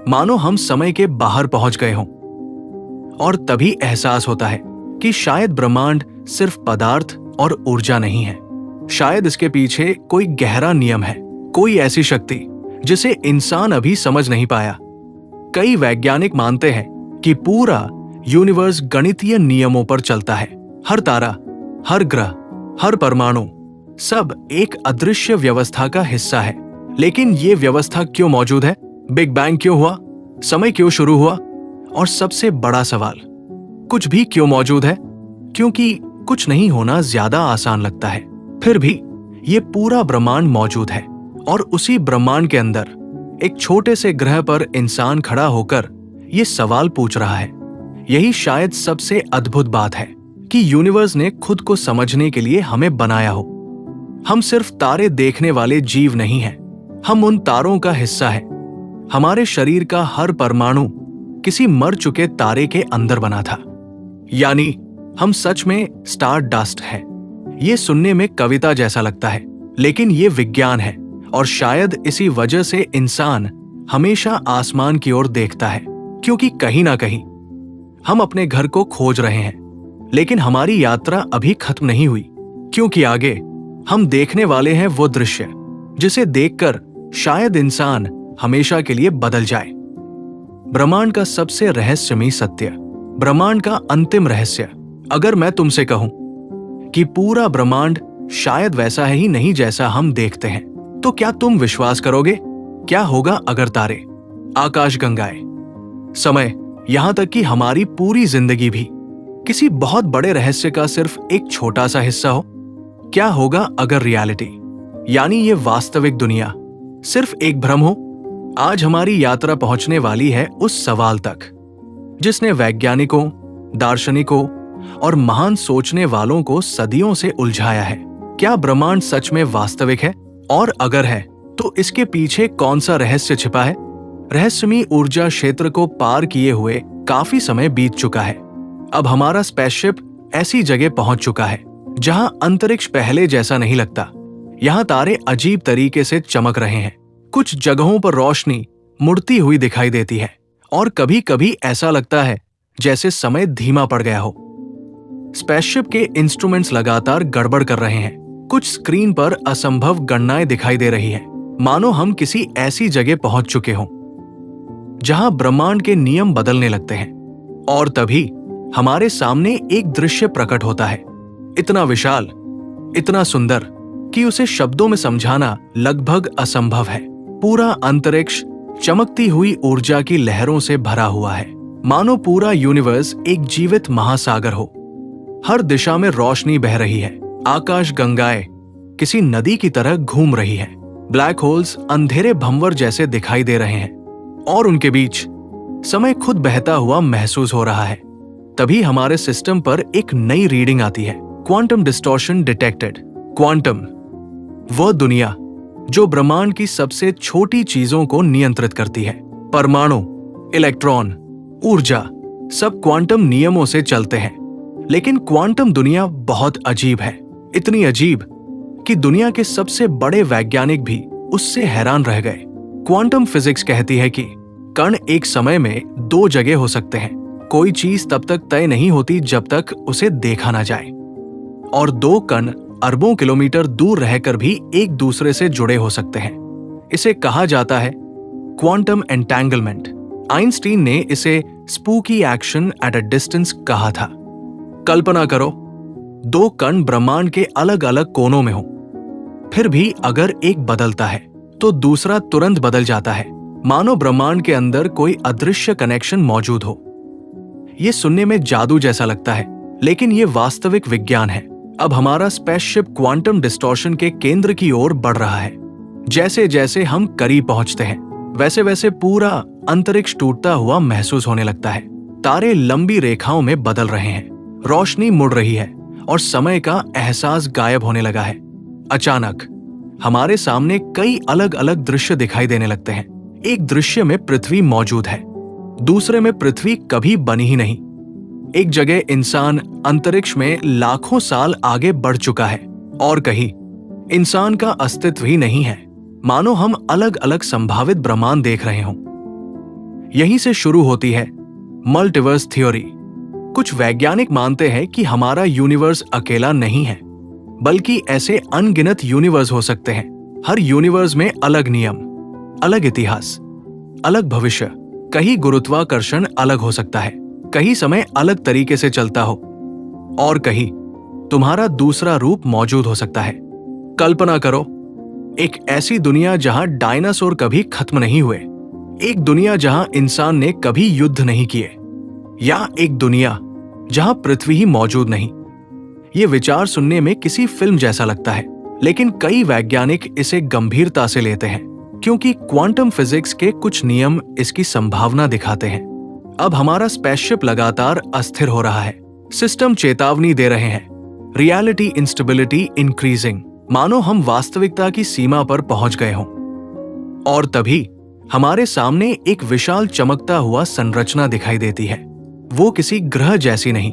मानो हम समय के बाहर पहुंच गए हों। और तभी एहसास होता है कि शायद ब्रह्मांड सिर्फ पदार्थ और ऊर्जा नहीं है। शायद इसके पीछे कोई गहरा नियम है, कोई ऐसी शक्ति जिसे इंसान अभी समझ नहीं पाया। कई वैज्ञानिक मानते हैं कि पूरा यूनिवर्स गणितीय नियमों पर चलता है। हर तारा, हर ग्रह, हर परमाणु, सब एक अदृश्य व्यवस्था का हिस्सा है। लेकिन ये व्यवस्था क्यों मौजूद है? बिग बैंग क्यों हुआ? समय क्यों शुरू हुआ? और सबसे बड़ा सवाल, कुछ भी क्यों मौजूद है? क्योंकि कुछ नहीं होना ज्यादा आसान लगता है। फिर भी ये पूरा ब्रह्मांड मौजूद है और उसी ब्रह्मांड के अंदर एक छोटे से ग्रह पर इंसान खड़ा होकर ये सवाल पूछ रहा है। यही शायद सबसे अद्भुत बात है कि यूनिवर्स ने खुद को समझने के लिए हमें बनाया हो। हम सिर्फ तारे देखने वाले जीव नहीं हैं, हम उन तारों का हिस्सा हैं। हमारे शरीर का हर परमाणु किसी मर चुके तारे के अंदर बना था। यानी हम सच में स्टार डस्ट हैं। ये सुनने में कविता जैसा लगता है, लेकिन ये विज्ञान है और शायद इसी वजह से इंसान हमेशा आसमान की ओर देखता है, क्योंकि कहीं ना कहीं हम अपने घर को खोज रहे हैं। लेकिन हमारी यात्रा अभी खत्म नहीं हुई, क्योंकि आगे हम देखने वाले हैं वो दृश्य जिसे देखकर शायद इंसान हमेशा के लिए बदल जाए। ब्रह्मांड का सबसे रहस्यमयी सत्य, ब्रह्मांड का अंतिम रहस्य। अगर मैं तुमसे कहूं कि पूरा ब्रह्मांड शायद वैसा है ही नहीं जैसा हम देखते हैं, तो क्या तुम विश्वास करोगे? क्या होगा अगर तारे, आकाशगंगाएं, समय, यहां तक कि हमारी पूरी जिंदगी भी किसी बहुत बड़े रहस्य का सिर्फ एक छोटा सा हिस्सा हो? क्या होगा अगर रियलिटी, यानी ये वास्तविक दुनिया, सिर्फ एक भ्रम हो? आज हमारी यात्रा पहुंचने वाली है उस सवाल तक जिसने वैज्ञानिकों, दार्शनिकों और महान सोचने वालों को सदियों से उलझाया है। क्या ब्रह्मांड सच में वास्तविक है? और अगर है तो इसके पीछे कौन सा रहस्य छिपा है? रहस्यमयी ऊर्जा क्षेत्र को पार किए हुए काफी समय बीत चुका है। अब हमारा स्पेसशिप ऐसी जगह पहुंच चुका है जहां अंतरिक्ष पहले जैसा नहीं लगता। यहाँ तारे अजीब तरीके से चमक रहे हैं। कुछ जगहों पर रोशनी मुड़ती हुई दिखाई देती है और कभी कभी ऐसा लगता है जैसे समय धीमा पड़ गया हो। स्पेसशिप के इंस्ट्रूमेंट्स लगातार गड़बड़ कर रहे हैं। कुछ स्क्रीन पर असंभव गणनाएं दिखाई दे रही हैं, मानो हम किसी ऐसी जगह पहुंच चुके हों जहां ब्रह्मांड के नियम बदलने लगते हैं। और तभी हमारे सामने एक दृश्य प्रकट होता है, इतना विशाल, इतना सुंदर कि उसे शब्दों में समझाना लगभग असंभव है। पूरा अंतरिक्ष चमकती हुई ऊर्जा की लहरों से भरा हुआ है, मानो पूरा यूनिवर्स एक जीवित महासागर हो। हर दिशा में रोशनी बह रही है। आकाश गंगाएं किसी नदी की तरह घूम रही है। ब्लैक होल्स अंधेरे भंवर जैसे दिखाई दे रहे हैं और उनके बीच समय खुद बहता हुआ महसूस हो रहा है। तभी हमारे सिस्टम पर एक नई रीडिंग आती है। Quantum distortion detected. क्वांटम, वह दुनिया जो ब्रह्मांड की सबसे छोटी चीजों को नियंत्रित करती है। परमाणु, इलेक्ट्रॉन, ऊर्जा सब क्वांटम नियमों से चलते हैं। लेकिन क्वांटम दुनिया बहुत अजीब है, इतनी अजीब कि दुनिया के सबसे बड़े वैज्ञानिक भी उससे हैरान रह गए। क्वांटम फिजिक्स कहती है कि कण एक समय में दो जगह हो सकते हैं। कोई चीज तब तक तय नहीं होती जब तक उसे देखा ना जाए। और दो कण अरबों किलोमीटर दूर रहकर भी एक दूसरे से जुड़े हो सकते हैं। इसे कहा जाता है क्वांटम एंटेंगलमेंट। आइंस्टीन ने इसे spooky action at a distance कहा था। कल्पना करो, दो कण ब्रह्मांड के अलग अलग कोनों में हो, फिर भी अगर एक बदलता है तो दूसरा तुरंत बदल जाता है, मानो ब्रह्मांड के अंदर कोई अदृश्य कनेक्शन मौजूद हो। यह सुनने में जादू जैसा लगता है, लेकिन यह वास्तविक विज्ञान है। अब हमारा स्पेसशिप क्वांटम डिस्टॉर्शन के केंद्र की ओर बढ़ रहा है। जैसे जैसे हम करीब पहुंचते हैं, वैसे वैसे पूरा अंतरिक्ष टूटता हुआ महसूस होने लगता है। तारे लंबी रेखाओं में बदल रहे हैं, रोशनी मुड़ रही है और समय का एहसास गायब होने लगा है। अचानक हमारे सामने कई अलग अलग दृश्य दिखाई देने लगते हैं। एक दृश्य में पृथ्वी मौजूद है, दूसरे में पृथ्वी कभी बनी ही नहीं। एक जगह इंसान अंतरिक्ष में लाखों साल आगे बढ़ चुका है और कहीं इंसान का अस्तित्व ही नहीं है, मानो हम अलग अलग संभावित ब्रह्मांड देख रहे हों। यहीं से शुरू होती है मल्टीवर्स थ्योरी। कुछ वैज्ञानिक मानते हैं कि हमारा यूनिवर्स अकेला नहीं है, बल्कि ऐसे अनगिनत यूनिवर्स हो सकते हैं। हर यूनिवर्स में अलग नियम, अलग इतिहास, अलग भविष्य। कहीं गुरुत्वाकर्षण अलग हो सकता है, कहीं समय अलग तरीके से चलता हो, और कहीं तुम्हारा दूसरा रूप मौजूद हो सकता है। कल्पना करो, एक ऐसी दुनिया जहां डायनासोर कभी खत्म नहीं हुए, एक दुनिया जहां इंसान ने कभी युद्ध नहीं किए, या एक दुनिया जहां पृथ्वी ही मौजूद नहीं। ये विचार सुनने में किसी फिल्म जैसा लगता है, लेकिन कई वैज्ञानिक इसे गंभीरता से लेते हैं, क्योंकि क्वांटम फिजिक्स के कुछ नियम इसकी संभावना दिखाते हैं। अब हमारा स्पेसशिप लगातार अस्थिर हो रहा है। सिस्टम चेतावनी दे रहे हैं, रियलिटी इंस्टेबिलिटी इंक्रीजिंग, मानो हम वास्तविकता की सीमा पर पहुंच गए हों। और तभी हमारे सामने एक विशाल चमकता हुआ संरचना दिखाई देती है। वो किसी ग्रह जैसी नहीं,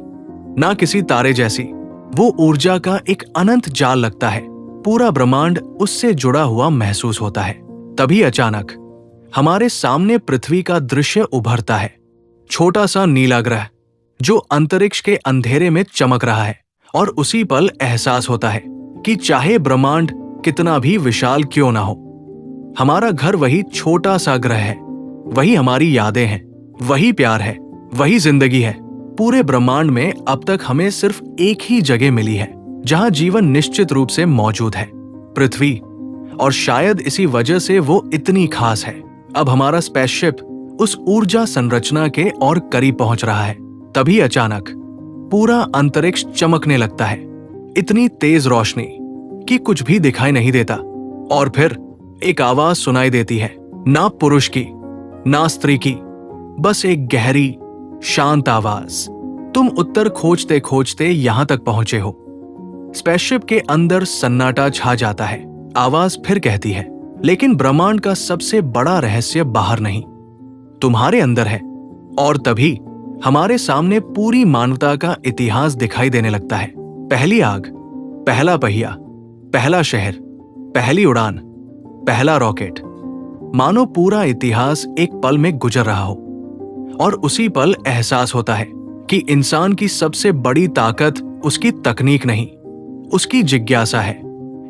ना किसी तारे जैसी, वो ऊर्जा का एक अनंत जाल लगता है। पूरा ब्रह्मांड उससे जुड़ा हुआ महसूस होता है। तभी अचानक हमारे सामने पृथ्वी का दृश्य उभरता है। छोटा सा नीला ग्रह जो अंतरिक्ष के अंधेरे में चमक रहा है, और उसी पल एहसास होता है कि चाहे ब्रह्मांड कितना भी विशाल क्यों ना हो, हमारा घर वही छोटा सा ग्रह है। वही हमारी यादें हैं, वही प्यार है, वही जिंदगी है। पूरे ब्रह्मांड में अब तक हमें सिर्फ एक ही जगह मिली है जहां जीवन निश्चित रूप से मौजूद है, पृथ्वी। और शायद इसी वजह से वो इतनी खास है। अब हमारा स्पेसशिप उस ऊर्जा संरचना के और करीब पहुंच रहा है। तभी अचानक पूरा अंतरिक्ष चमकने लगता है, इतनी तेज रोशनी कि कुछ भी दिखाई नहीं देता। और फिर एक आवाज सुनाई देती है, ना पुरुष की ना स्त्री की, बस एक गहरी शांत आवाज। तुम उत्तर खोजते खोजते यहां तक पहुंचे हो। स्पेसशिप के अंदर सन्नाटा छा जाता है। आवाज फिर कहती है, लेकिन ब्रह्मांड का सबसे बड़ा रहस्य बाहर नहीं, तुम्हारे अंदर है। और तभी हमारे सामने पूरी मानवता का इतिहास दिखाई देने लगता है। पहली आग, पहला पहिया, पहला शहर, पहली उड़ान, पहला रॉकेट। मानो पूरा इतिहास एक पल में गुजर रहा हो। और उसी पल एहसास होता है कि इंसान की सबसे बड़ी ताकत उसकी तकनीक नहीं, उसकी जिज्ञासा है।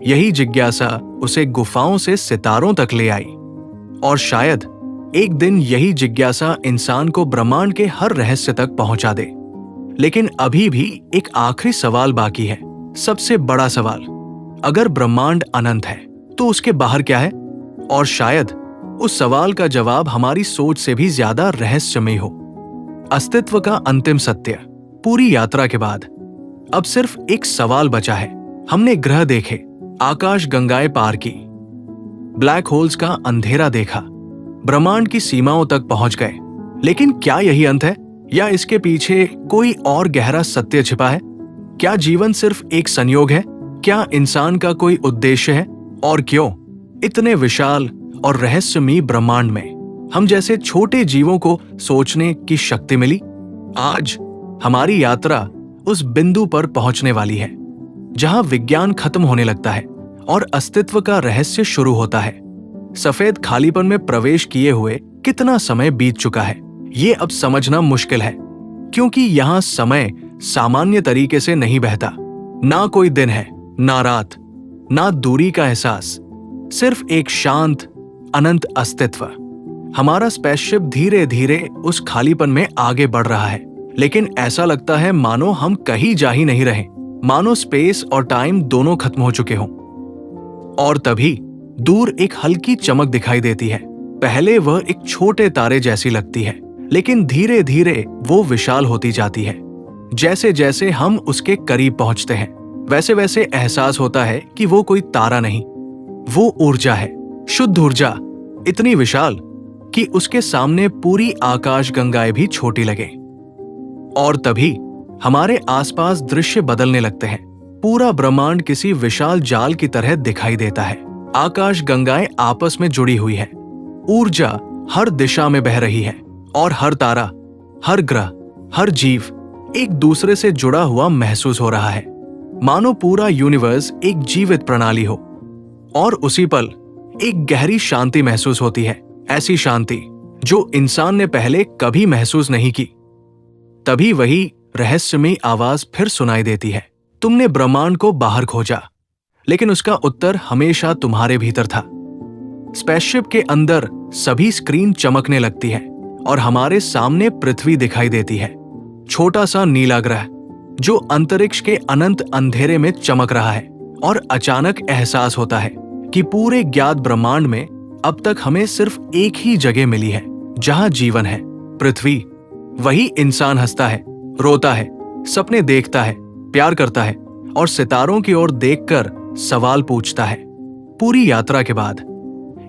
यही जिज्ञासा उसे गुफाओं से सितारों तक ले आई। और शायद एक दिन यही जिज्ञासा इंसान को ब्रह्मांड के हर रहस्य तक पहुंचा दे। लेकिन अभी भी एक आखिरी सवाल बाकी है, सबसे बड़ा सवाल। अगर ब्रह्मांड अनंत है तो उसके बाहर क्या है? और शायद उस सवाल का जवाब हमारी सोच से भी ज्यादा रहस्यमय हो। अस्तित्व का अंतिम सत्य। पूरी यात्रा के बाद अब सिर्फ एक सवाल बचा है। हमने ग्रह देखे, आकाश गंगाएं पार की, ब्लैक होल्स का अंधेरा देखा, ब्रह्मांड की सीमाओं तक पहुंच गए। लेकिन क्या यही अंत है, या इसके पीछे कोई और गहरा सत्य छिपा है? क्या जीवन सिर्फ एक संयोग है? क्या इंसान का कोई उद्देश्य है? और क्यों इतने विशाल और रहस्यमयी ब्रह्मांड में हम जैसे छोटे जीवों को सोचने की शक्ति मिली? आज हमारी यात्रा उस बिंदु पर पहुंचने वाली है जहां विज्ञान खत्म होने लगता है और अस्तित्व का रहस्य शुरू होता है। सफेद खालीपन में प्रवेश किए हुए कितना समय बीत चुका है, ये अब समझना मुश्किल है, क्योंकि यहां समय सामान्य तरीके से नहीं बहता। ना कोई दिन है, ना रात, ना दूरी का एहसास, सिर्फ एक शांत अनंत अस्तित्व। हमारा स्पेसशिप धीरे धीरे उस खालीपन में आगे बढ़ रहा है, लेकिन ऐसा लगता है मानो हम कहीं जा ही नहीं रहे, मानो स्पेस और टाइम दोनों खत्म हो चुके हों। और तभी दूर एक हल्की चमक दिखाई देती है। पहले वह एक छोटे तारे जैसी लगती है, लेकिन धीरे धीरे वो विशाल होती जाती है। जैसे जैसे हम उसके करीब पहुंचते हैं, वैसे वैसे एहसास होता है कि वो कोई तारा नहीं, वो ऊर्जा है, शुद्ध ऊर्जा, इतनी विशाल कि उसके सामने पूरी आकाश गंगाएं भी छोटी लगे। और तभी हमारे आसपास दृश्य बदलने लगते हैं। पूरा ब्रह्मांड किसी विशाल जाल की तरह दिखाई देता है। आकाश गंगाएं आपस में जुड़ी हुई है, ऊर्जा हर दिशा में बह रही है, और हर तारा, हर ग्रह, हर जीव एक दूसरे से जुड़ा हुआ महसूस हो रहा है, मानो पूरा यूनिवर्स एक जीवित प्रणाली हो। और उसी पल एक गहरी शांति महसूस होती है, ऐसी शांति जो इंसान ने पहले कभी महसूस नहीं की। तभी वही रहस्यमयी आवाज फिर सुनाई देती है, तुमने ब्रह्मांड को बाहर खोजा, लेकिन उसका उत्तर हमेशा तुम्हारे भीतर था। स्पेसशिप के अंदर सभी स्क्रीन चमकने लगती है और हमारे सामने पृथ्वी दिखाई देती है, छोटा सा नीला ग्रह जो अंतरिक्ष के अनंत अंधेरे में चमक रहा है। और अचानक एहसास होता है कि पूरे ज्ञात ब्रह्मांड में अब तक हमें सिर्फ एक ही जगह मिली है जहां जीवन है, पृथ्वी। वही इंसान हंसता है, रोता है, सपने देखता है, प्यार करता है और सितारों की ओर देखकर सवाल पूछता है। पूरी यात्रा के बाद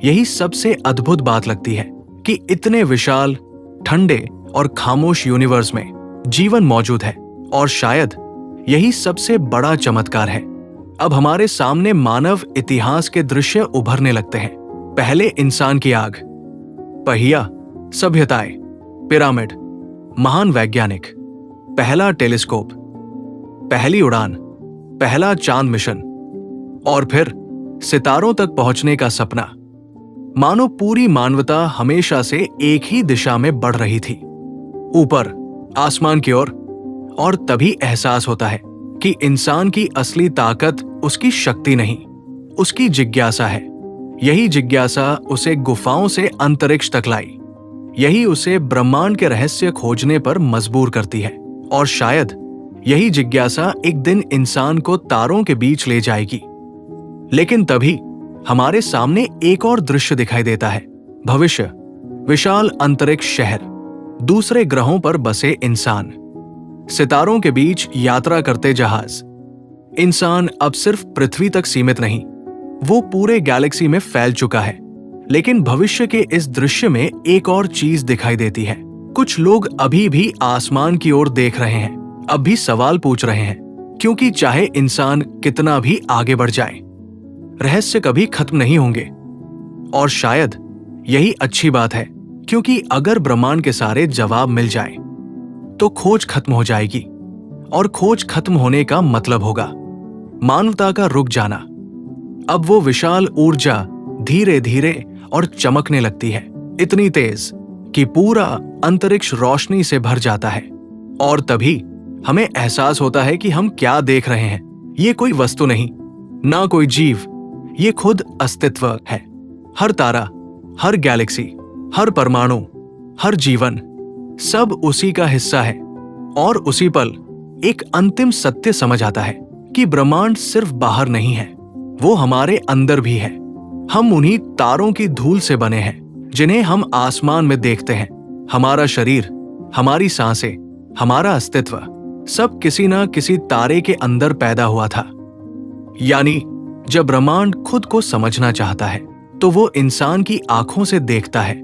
यही सबसे अद्भुत बात लगती है कि इतने विशाल, ठंडे और खामोश यूनिवर्स में जीवन मौजूद है। और शायद यही सबसे बड़ा चमत्कार है। अब हमारे सामने मानव इतिहास के दृश्य उभरने लगते हैं। पहले इंसान की आग, पहिया, सभ्यताएं, पिरामिड, महान वैज्ञानिक, पहला टेलीस्कोप, पहली उड़ान, पहला चांद मिशन, और फिर सितारों तक पहुंचने का सपना। मानो पूरी मानवता हमेशा से एक ही दिशा में बढ़ रही थी, ऊपर, आसमान की ओर। और तभी एहसास होता है कि इंसान की असली ताकत उसकी शक्ति नहीं, उसकी जिज्ञासा है। यही जिज्ञासा उसे गुफाओं से अंतरिक्ष तक लाई। यही उसे ब्रह्मांड के रहस्य खोजने पर मजबूर करती है। और शायद यही जिज्ञासा एक दिन इंसान को तारों के बीच ले जाएगी। लेकिन तभी हमारे सामने एक और दृश्य दिखाई देता है, भविष्य, विशाल अंतरिक्ष शहर, दूसरे ग्रहों पर बसे इंसान, सितारों के बीच यात्रा करते जहाज। इंसान अब सिर्फ पृथ्वी तक सीमित नहीं, वो पूरे गैलेक्सी में फैल चुका है। लेकिन भविष्य के इस दृश्य में एक और चीज दिखाई देती है। कुछ लोग अभी भी आसमान की ओर देख रहे हैं, अब भी सवाल पूछ रहे हैं, क्योंकि चाहे इंसान कितना भी आगे बढ़ जाए, रहस्य कभी खत्म नहीं होंगे। और शायद यही अच्छी बात है, क्योंकि अगर ब्रह्मांड के सारे जवाब मिल जाए तो खोज खत्म हो जाएगी, और खोज खत्म होने का मतलब होगा मानवता का रुक जाना। अब वो विशाल ऊर्जा धीरे धीरे और चमकने लगती है, इतनी तेज कि पूरा अंतरिक्ष रोशनी से भर जाता है। और तभी हमें एहसास होता है कि हम क्या देख रहे हैं। ये कोई वस्तु नहीं, ना कोई जीव, ये खुद अस्तित्व है। हर तारा, हर गैलेक्सी, हर परमाणु, हर जीवन, सब उसी का हिस्सा है। और उसी पल एक अंतिम सत्य समझ आता है कि ब्रह्मांड सिर्फ बाहर नहीं है, वो हमारे अंदर भी है। हम उन्हीं तारों की धूल से बने हैं जिन्हें हम आसमान में देखते हैं। हमारा शरीर, हमारी सांसें, हमारा अस्तित्व सब किसी ना किसी तारे के अंदर पैदा हुआ था। यानी जब ब्रह्मांड खुद को समझना चाहता है तो वो इंसान की आंखों से देखता है।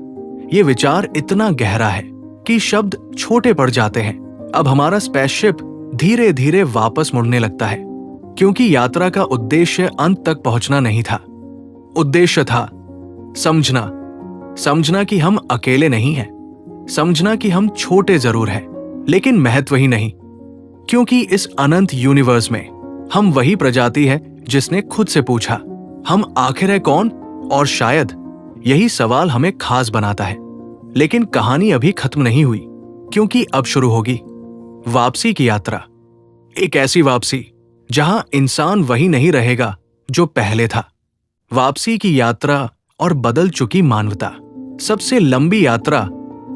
ये विचार इतना गहरा है कि शब्द छोटे पड़ जाते हैं। अब हमारा स्पेसशिप धीरे धीरे वापस मुड़ने लगता है, क्योंकि यात्रा का उद्देश्य अंत तक पहुंचना नहीं था। उद्देश्य था समझना कि हम अकेले नहीं हैं, समझना कि हम छोटे जरूर हैं, लेकिन महत्व ही नहीं, क्योंकि इस अनंत यूनिवर्स में हम वही प्रजाति है जिसने खुद से पूछा, हम आखिर है कौन? और शायद यही सवाल हमें खास बनाता है। लेकिन कहानी अभी खत्म नहीं हुई, क्योंकि अब शुरू होगी वापसी की यात्रा। एक ऐसी वापसी जहां इंसान वही नहीं रहेगा जो पहले था। वापसी की यात्रा और बदल चुकी मानवता। सबसे लंबी यात्रा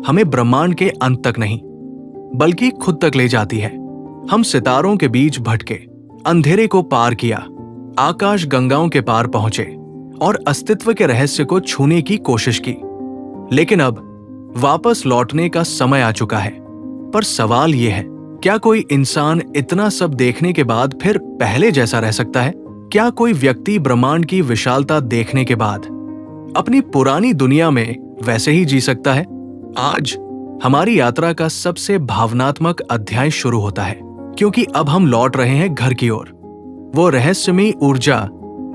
हमें ब्रह्मांड के अंत तक नहीं, बल्कि खुद तक ले जाती है। हम सितारों के बीच भटके, अंधेरे को पार किया, आकाश गंगाओं के पार पहुंचे और अस्तित्व के रहस्य को छूने की कोशिश की। लेकिन अब वापस लौटने का समय आ चुका है। पर सवाल यह है, क्या कोई इंसान इतना सब देखने के बाद फिर पहले जैसा रह सकता है? क्या कोई व्यक्ति ब्रह्मांड की विशालता देखने के बाद अपनी पुरानी दुनिया में वैसे ही जी सकता है? आज हमारी यात्रा का सबसे भावनात्मक अध्याय शुरू होता है, क्योंकि अब हम लौट रहे हैं घर की ओर। वो रहस्यमयी ऊर्जा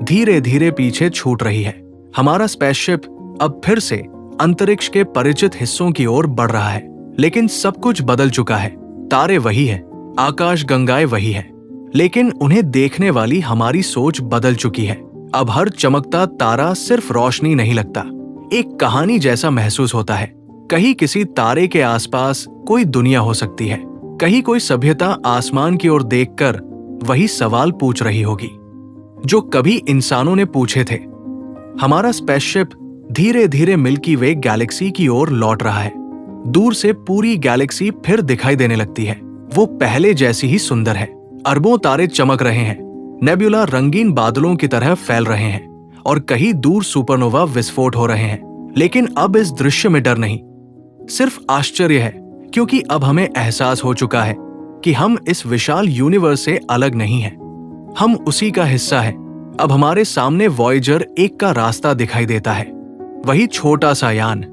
धीरे धीरे पीछे छूट रही है। हमारा स्पेसशिप अब फिर से अंतरिक्ष के परिचित हिस्सों की ओर बढ़ रहा है, लेकिन सब कुछ बदल चुका है। तारे वही है, आकाश गंगाएं वही है, लेकिन उन्हें देखने वाली हमारी सोच बदल चुकी है। अब हर चमकता तारा सिर्फ रोशनी नहीं लगता, एक कहानी जैसा महसूस होता है। कहीं किसी तारे के आसपास कोई दुनिया हो सकती है, कहीं कोई सभ्यता आसमान की ओर देखकर वही सवाल पूछ रही होगी जो कभी इंसानों ने पूछे थे। हमारा स्पेसशिप धीरे धीरे मिल्की वे गैलेक्सी की ओर लौट रहा है। दूर से पूरी गैलेक्सी फिर दिखाई देने लगती है। वो पहले जैसी ही सुंदर है। अरबों तारे चमक रहे हैं, नेबुला रंगीन बादलों की तरह फैल रहे हैं और कहीं दूर सुपरनोवा विस्फोट हो रहे हैं। लेकिन अब इस दृश्य में डर नहीं, सिर्फ आश्चर्य है, क्योंकि अब हमें एहसास हो चुका है कि हम इस विशाल यूनिवर्स से अलग नहीं हैं। हम उसी का हिस्सा हैं। अब हमारे सामने वॉयेजर 1 का रास्ता दिखाई देता है, वही छोटा सा यान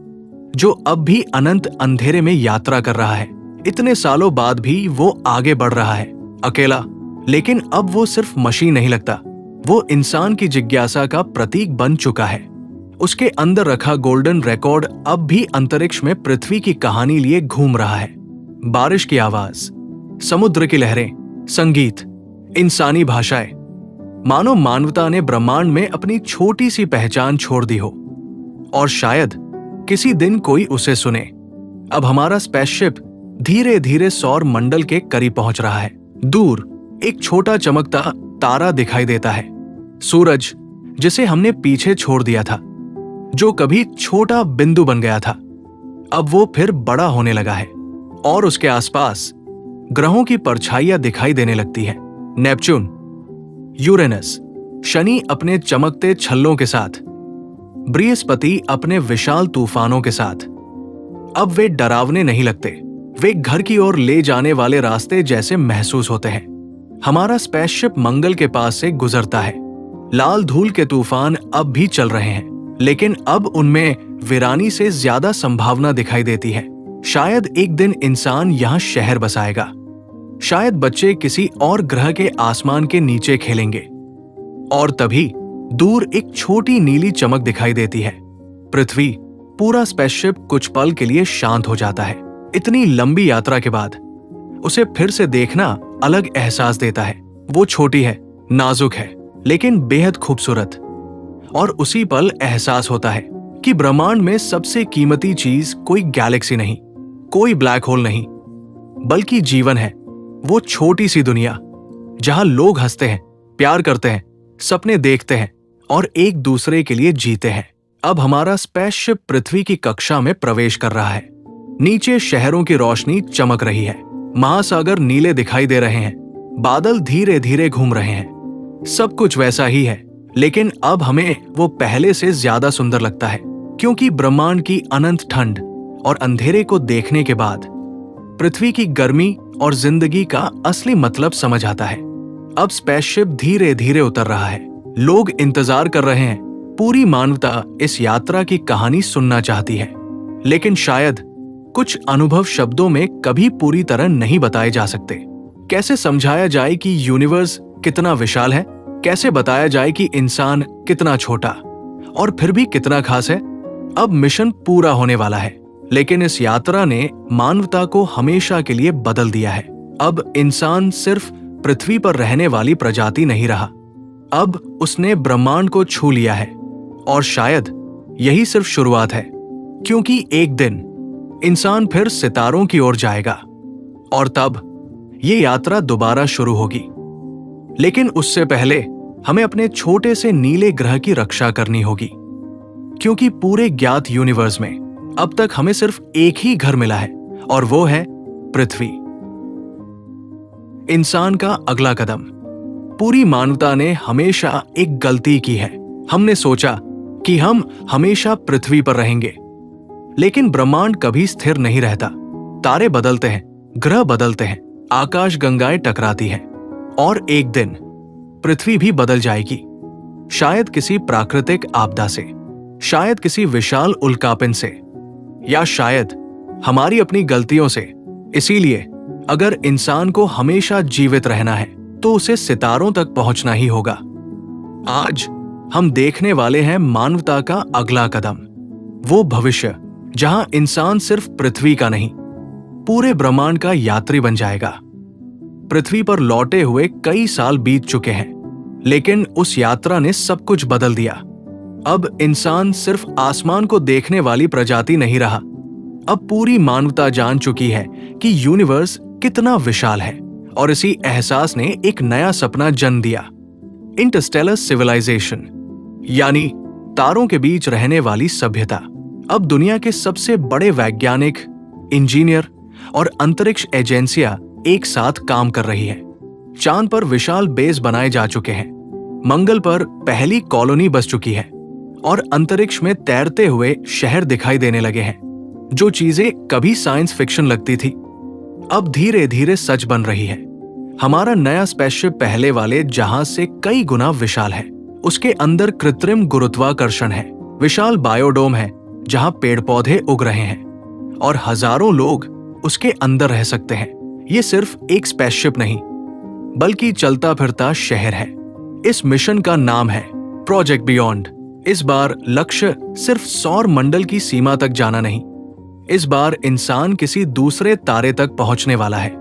जो अब भी अनंत अंधेरे में यात्रा कर रहा है। इतने सालों बाद भी वो आगे बढ़ रहा है, अकेला। लेकिन अब वो सिर्फ मशीन नहीं लगता, वो इंसान की जिज्ञासा का प्रतीक बन चुका है। उसके अंदर रखा गोल्डन रिकॉर्ड अब भी अंतरिक्ष में पृथ्वी की कहानी लिए घूम रहा है। बारिश की आवाज, समुद्र की लहरें, संगीत, इंसानी भाषाएं, मानो मानवता ने ब्रह्मांड में अपनी छोटी सी पहचान छोड़ दी हो, और शायद किसी दिन कोई उसे सुने। अब हमारा स्पेसशिप धीरे धीरे सौर मंडल के करीब पहुंच रहा है। दूर एक छोटा चमकता तारा दिखाई देता है, सूरज, जिसे हमने पीछे छोड़ दिया था, जो कभी छोटा बिंदु बन गया था, अब वो फिर बड़ा होने लगा है। और उसके आसपास ग्रहों की परछाइयां दिखाई देने लगती है। नेपच्यून, यूरेनस, शनि अपने चमकते छल्लों के साथ, बृहस्पति अपने विशाल तूफानों के साथ। अब वे डरावने नहीं लगते, वे घर की ओर ले जाने वाले रास्ते जैसे महसूस होते हैं। हमारा स्पेसशिप मंगल के पास से गुजरता है, लाल धूल के तूफान अब भी चल रहे हैं, लेकिन अब उनमें वीरानी से ज्यादा संभावना दिखाई देती है। शायद एक दिन इंसान यहाँ शहर बसाएगा। शायद बच्चे किसी और ग्रह के आसमान के नीचे खेलेंगे। और तभी दूर एक छोटी नीली चमक दिखाई देती है। पृथ्वी, पूरा स्पेसशिप कुछ पल के लिए शांत हो जाता है। इतनी लंबी यात्रा के बाद उसे फिर से देखना अलग एहसास देता है। वो छोटी है, नाजुक है, लेकिन बेहद खूबसूरत। और उसी पल एहसास होता है कि ब्रह्मांड में सबसे कीमती चीज कोई गैलेक्सी नहीं, कोई ब्लैक होल नहीं, बल्कि जीवन है। वो छोटी सी दुनिया जहां लोग हंसते हैं, प्यार करते हैं, सपने देखते हैं और एक दूसरे के लिए जीते हैं। अब हमारा स्पेसशिप पृथ्वी की कक्षा में प्रवेश कर रहा है। नीचे शहरों की रोशनी चमक रही है, महासागर नीले दिखाई दे रहे हैं, बादल धीरे धीरे घूम रहे हैं। सब कुछ वैसा ही है, लेकिन अब हमें वो पहले से ज्यादा सुंदर लगता है, क्योंकि ब्रह्मांड की अनंत ठंड और अंधेरे को देखने के बाद पृथ्वी की गर्मी और जिंदगी का असली मतलब समझ आता है। अब स्पेसशिप धीरे धीरे उतर रहा है। लोग इंतजार कर रहे हैं। पूरी मानवता इस यात्रा की कहानी सुनना चाहती है, लेकिन शायद कुछ अनुभव शब्दों में कभी पूरी तरह नहीं बताए जा सकते। कैसे समझाया जाए कि यूनिवर्स कितना विशाल है? कैसे बताया जाए कि इंसान कितना छोटा और फिर भी कितना खास है? अब मिशन पूरा होने वाला है, लेकिन इस यात्रा ने मानवता को हमेशा के लिए बदल दिया है। अब इंसान सिर्फ पृथ्वी पर रहने वाली प्रजाति नहीं रहा, अब उसने ब्रह्मांड को छू लिया है। और शायद यही सिर्फ शुरुआत है, क्योंकि एक दिन इंसान फिर सितारों की ओर जाएगा और तब ये यात्रा दोबारा शुरू होगी। लेकिन उससे पहले हमें अपने छोटे से नीले ग्रह की रक्षा करनी होगी, क्योंकि पूरे ज्ञात यूनिवर्स में अब तक हमें सिर्फ एक ही घर मिला है, और वो है पृथ्वी। इंसान का अगला कदम। पूरी मानवता ने हमेशा एक गलती की है। हमने सोचा कि हम हमेशा पृथ्वी पर रहेंगे, लेकिन ब्रह्मांड कभी स्थिर नहीं रहता। तारे बदलते हैं, ग्रह बदलते हैं, आकाश गंगाएं टकराती हैं, और एक दिन पृथ्वी भी बदल जाएगी। शायद किसी प्राकृतिक आपदा से, शायद किसी विशाल उल्कापिंड से, या शायद हमारी अपनी गलतियों से। इसीलिए अगर इंसान को हमेशा जीवित रहना है तो उसे सितारों तक पहुंचना ही होगा। आज हम देखने वाले हैं मानवता का अगला कदम, वो भविष्य जहां इंसान सिर्फ पृथ्वी का नहीं, पूरे ब्रह्मांड का यात्री बन जाएगा। पृथ्वी पर लौटे हुए कई साल बीत चुके हैं, लेकिन उस यात्रा ने सब कुछ बदल दिया। अब इंसान सिर्फ आसमान को देखने वाली प्रजाति नहीं रहा। अब पूरी मानवता जान चुकी है कि यूनिवर्स कितना विशाल है, और इसी एहसास ने एक नया सपना जन्म दिया, इंटरस्टेलर सिविलाइजेशन, यानी तारों के बीच रहने वाली सभ्यता। अब दुनिया के सबसे बड़े वैज्ञानिक, इंजीनियर और अंतरिक्ष एजेंसियां एक साथ काम कर रही है। चांद पर विशाल बेस बनाए जा चुके हैं, मंगल पर पहली कॉलोनी बस चुकी है, और अंतरिक्ष में तैरते हुए शहर दिखाई देने लगे हैं। जो चीजें कभी साइंस फिक्शन लगती थी, अब धीरे धीरे सच बन रही है। हमारा नया स्पेसशिप पहले वाले जहाज से कई गुना विशाल है। उसके अंदर कृत्रिम गुरुत्वाकर्षण है, विशाल बायोडोम है जहां पेड़ पौधे उग रहे हैं, और हजारों लोग उसके अंदर रह सकते हैं। ये सिर्फ एक स्पेसशिप नहीं, बल्कि चलता फिरता शहर है। इस मिशन का नाम है प्रोजेक्ट बियॉन्ड। इस बार लक्ष्य सिर्फ सौर मंडल की सीमा तक जाना नहीं, इस बार इंसान किसी दूसरे तारे तक पहुंचने वाला है।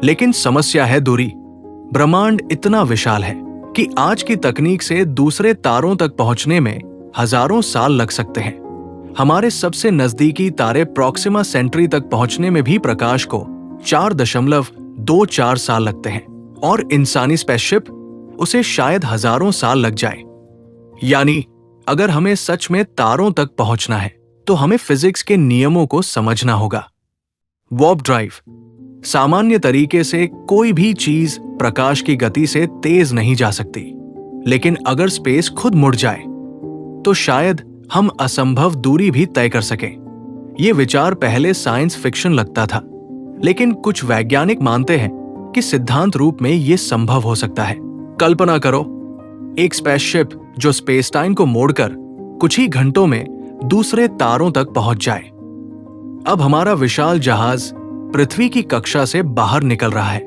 लेकिन समस्या है दूरी। ब्रह्मांड इतना विशाल है कि आज की तकनीक से दूसरे तारों तक पहुंचने में हजारों साल लग सकते हैं। हमारे सबसे नजदीकी तारे प्रॉक्सिमा सेंटरी तक पहुंचने में भी प्रकाश को 4.24 साल लगते हैं, और इंसानी स्पेसशिप उसे शायद हजारों साल लग जाए। यानी अगर हमें सच में तारों तक पहुंचना है तो हमें फिजिक्स के नियमों को समझना होगा। Warp drive. सामान्य तरीके से कोई भी चीज प्रकाश की गति से तेज नहीं जा सकती, लेकिन अगर स्पेस खुद मुड़ जाए तो शायद हम असंभव दूरी भी तय कर सकें। ये विचार पहले साइंस फिक्शन लगता था, लेकिन कुछ वैज्ञानिक मानते हैं कि सिद्धांत रूप में ये संभव हो सकता है। कल्पना करो, एक स्पेसशिप जो स्पेस टाइम को मोड़कर कुछ ही घंटों में दूसरे तारों तक पहुंच जाए। अब हमारा विशाल जहाज पृथ्वी की कक्षा से बाहर निकल रहा है।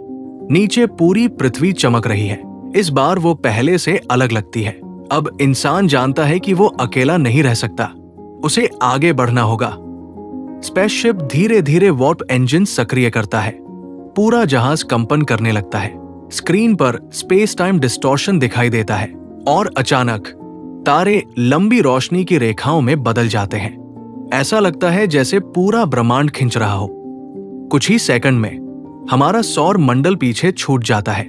नीचे पूरी पृथ्वी चमक रही है। इस बार वो पहले से अलग लगती है। अब इंसान जानता है कि वो अकेला नहीं रह सकता, उसे आगे बढ़ना होगा। स्पेसशिप धीरे धीरे वार्प इंजन सक्रिय करता है। पूरा जहाज कंपन करने लगता है। स्क्रीन पर स्पेस टाइम डिस्टॉर्शन दिखाई देता है और अचानक तारे लंबी रोशनी की रेखाओं में बदल जाते हैं। ऐसा लगता है जैसे पूरा ब्रह्मांड खिंच रहा हो। कुछ ही सेकंड में हमारा सौर मंडल पीछे छूट जाता है।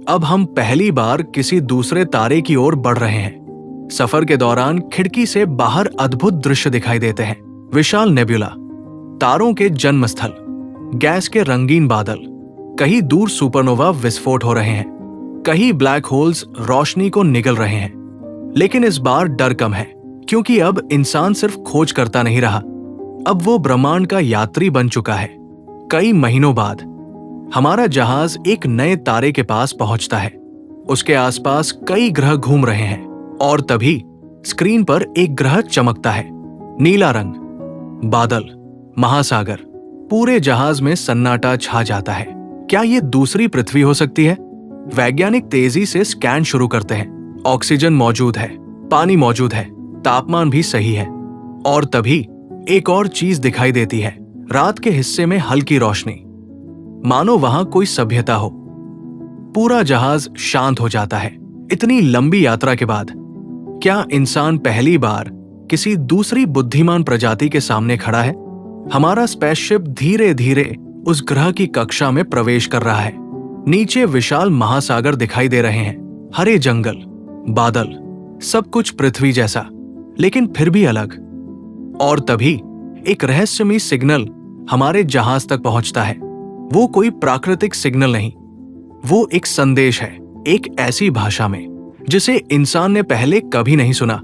अब हम पहली बार किसी दूसरे तारे की ओर बढ़ रहे हैं। सफर के दौरान खिड़की से बाहर अद्भुत दृश्य दिखाई देते हैं। विशाल नेबुला, तारों के जन्म स्थल, गैस के रंगीन बादल, कहीं दूर सुपरनोवा विस्फोट हो रहे हैं, कहीं ब्लैक होल्स रोशनी को निगल रहे हैं। लेकिन इस बार डर कम है, क्योंकि अब इंसान सिर्फ खोज करता नहीं रहा, अब वो ब्रह्मांड का यात्री बन चुका है। कई महीनों बाद हमारा जहाज एक नए तारे के पास पहुंचता है। उसके आसपास कई ग्रह घूम रहे हैं और तभी स्क्रीन पर एक ग्रह चमकता है। नीला रंग, बादल, महासागर, पूरे जहाज में सन्नाटा छा जाता है। क्या ये दूसरी पृथ्वी हो सकती है? वैज्ञानिक तेजी से स्कैन शुरू करते हैं। ऑक्सीजन मौजूद है, पानी मौजूद है, तापमान भी सही है। और तभी एक और चीज दिखाई देती है। रात के हिस्से में हल्की रोशनी, मानो वहां कोई सभ्यता हो। पूरा जहाज शांत हो जाता है। इतनी लंबी यात्रा के बाद क्या इंसान पहली बार किसी दूसरी बुद्धिमान प्रजाति के सामने खड़ा है? हमारा स्पेसशिप धीरे धीरे उस ग्रह की कक्षा में प्रवेश कर रहा है। नीचे विशाल महासागर दिखाई दे रहे हैं, हरे जंगल, बादल, सब कुछ पृथ्वी जैसा, लेकिन फिर भी अलग। और तभी एक रहस्यमयी सिग्नल हमारे जहाज तक पहुंचता है। वो कोई प्राकृतिक सिग्नल नहीं, वो एक संदेश है, एक ऐसी भाषा में जिसे इंसान ने पहले कभी नहीं सुना।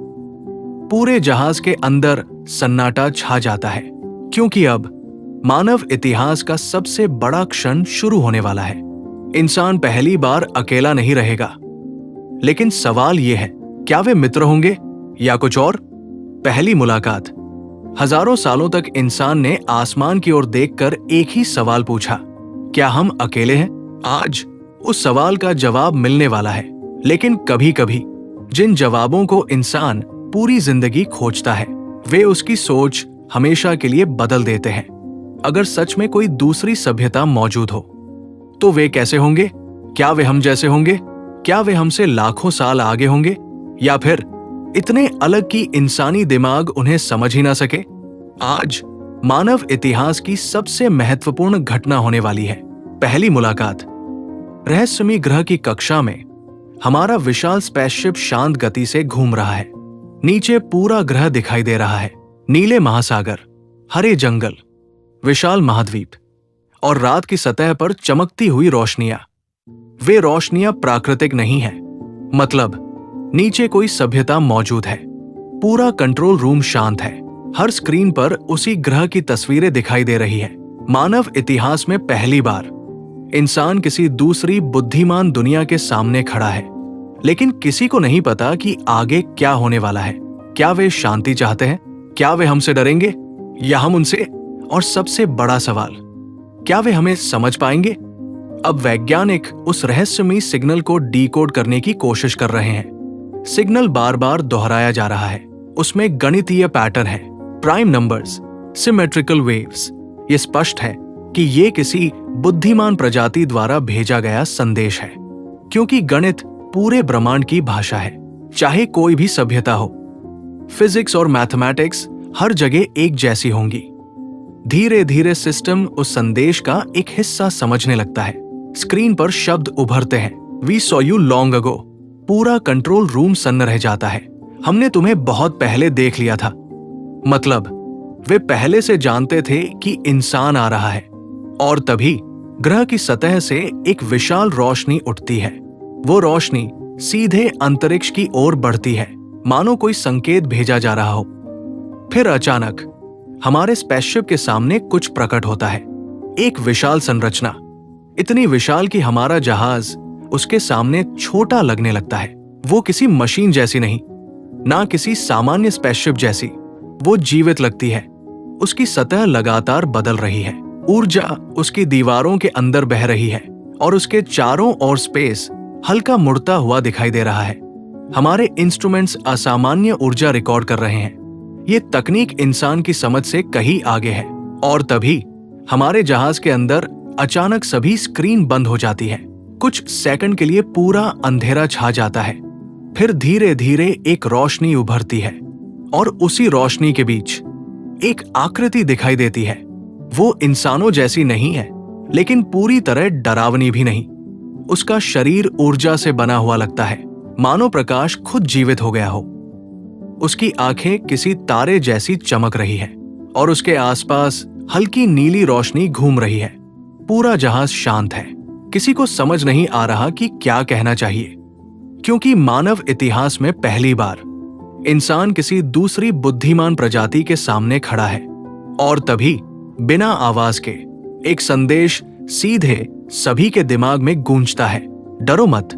पूरे जहाज के अंदर सन्नाटा छा जाता है, क्योंकि अब मानव इतिहास का सबसे बड़ा क्षण शुरू होने वाला है। इंसान पहली बार अकेला नहीं रहेगा। लेकिन सवाल यह है, क्या वे मित्र होंगे या कुछ और? पहली मुलाकात। हजारों सालों तक इंसान ने आसमान की ओर देखकर एक ही सवाल पूछा, क्या हम अकेले हैं? आज उस सवाल का जवाब मिलने वाला है। लेकिन कभी कभी जिन जवाबों को इंसान पूरी जिंदगी खोजता है, वे उसकी सोच हमेशा के लिए बदल देते हैं। अगर सच में कोई दूसरी सभ्यता मौजूद हो, तो वे कैसे होंगे? क्या वे हम जैसे होंगे? क्या वे हमसे लाखों साल आगे होंगे? या फिर इतने अलग कि इंसानी दिमाग उन्हें समझ ही ना सके? आज मानव इतिहास की सबसे महत्वपूर्ण घटना होने वाली है, पहली मुलाकात। रहस्यमयी ग्रह की कक्षा में हमारा विशाल स्पेसशिप शांत गति से घूम रहा है। नीचे पूरा ग्रह दिखाई दे रहा है, नीले महासागर, हरे जंगल, विशाल महाद्वीप और रात की सतह पर चमकती हुई रोशनियां। वे रोशनियां प्राकृतिक नहीं है, मतलब नीचे कोई सभ्यता मौजूद है। पूरा कंट्रोल रूम शांत है। हर स्क्रीन पर उसी ग्रह की तस्वीरें दिखाई दे रही है। मानव इतिहास में पहली बार इंसान किसी दूसरी बुद्धिमान दुनिया के सामने खड़ा है। लेकिन किसी को नहीं पता कि आगे क्या होने वाला है। क्या वे शांति चाहते हैं? क्या वे हमसे डरेंगे या हम उनसे? और सबसे बड़ा सवाल, क्या वे हमें समझ पाएंगे? अब वैज्ञानिक उस रहस्यमयी सिग्नल को डीकोड करने की कोशिश कर रहे हैं। सिग्नल बार बार दोहराया जा रहा है। उसमें गणितीय पैटर्न है, प्राइम नंबर्स, सिमेट्रिकल वेव्स। ये स्पष्ट है कि ये किसी बुद्धिमान प्रजाति द्वारा भेजा गया संदेश है, क्योंकि गणित पूरे ब्रह्मांड की भाषा है, चाहे कोई भी सभ्यता हो। फिजिक्स और मैथमेटिक्स हर जगह एक जैसी होंगी। धीरे धीरे सिस्टम उस संदेश का एक हिस्सा समझने लगता है। स्क्रीन पर शब्द उभरते हैं, we saw you long ago. पूरा कंट्रोल रूम सन्न रह जाता है। हमने तुम्हें बहुत पहले देख लिया था। मतलब वे पहले से जानते थे कि इंसान आ रहा है। और तभी ग्रह की सतह से एक विशाल रोशनी उठती है। वो रोशनी सीधे अंतरिक्ष की ओर बढ़ती है, मानो कोई संकेत भेजा जा रहा हो। फिर अचानक हमारे स्पेसशिप के सामने कुछ प्रकट होता है, एक विशाल संरचना, इतनी विशाल कि हमारा जहाज उसके सामने छोटा लगने लगता है। वो किसी मशीन जैसी नहीं, ना किसी सामान्य स्पेसशिप जैसी। वो जीवित लगती है। उसकी सतह लगातार बदल रही है, ऊर्जा उसकी दीवारों के अंदर बह रही है और उसके चारों ओर स्पेस हल्का मुड़ता हुआ दिखाई दे रहा है। हमारे इंस्ट्रूमेंट्स असामान्य ऊर्जा रिकॉर्ड कर रहे हैं। ये तकनीक इंसान की समझ से कहीं आगे है। और तभी हमारे जहाज के अंदर अचानक सभी स्क्रीन बंद हो जाती है। कुछ सेकंड के लिए पूरा अंधेरा छा जाता है। फिर धीरे धीरे एक रोशनी उभरती है और उसी रोशनी के बीच एक आकृति दिखाई देती है। वो इंसानों जैसी नहीं है, लेकिन पूरी तरह डरावनी भी नहीं। उसका शरीर ऊर्जा से बना हुआ लगता है, मानो प्रकाश खुद जीवित हो गया हो। उसकी आंखें किसी तारे जैसी चमक रही है और उसके आसपास हल्की नीली रोशनी घूम रही है। पूरा जहाज शांत है। किसी को समझ नहीं आ रहा कि क्या कहना चाहिए, क्योंकि मानव इतिहास में पहली बार इंसान किसी दूसरी बुद्धिमान प्रजाति के सामने खड़ा है। और तभी बिना आवाज के एक संदेश सीधे सभी के दिमाग में गूंजता है, डरो मत।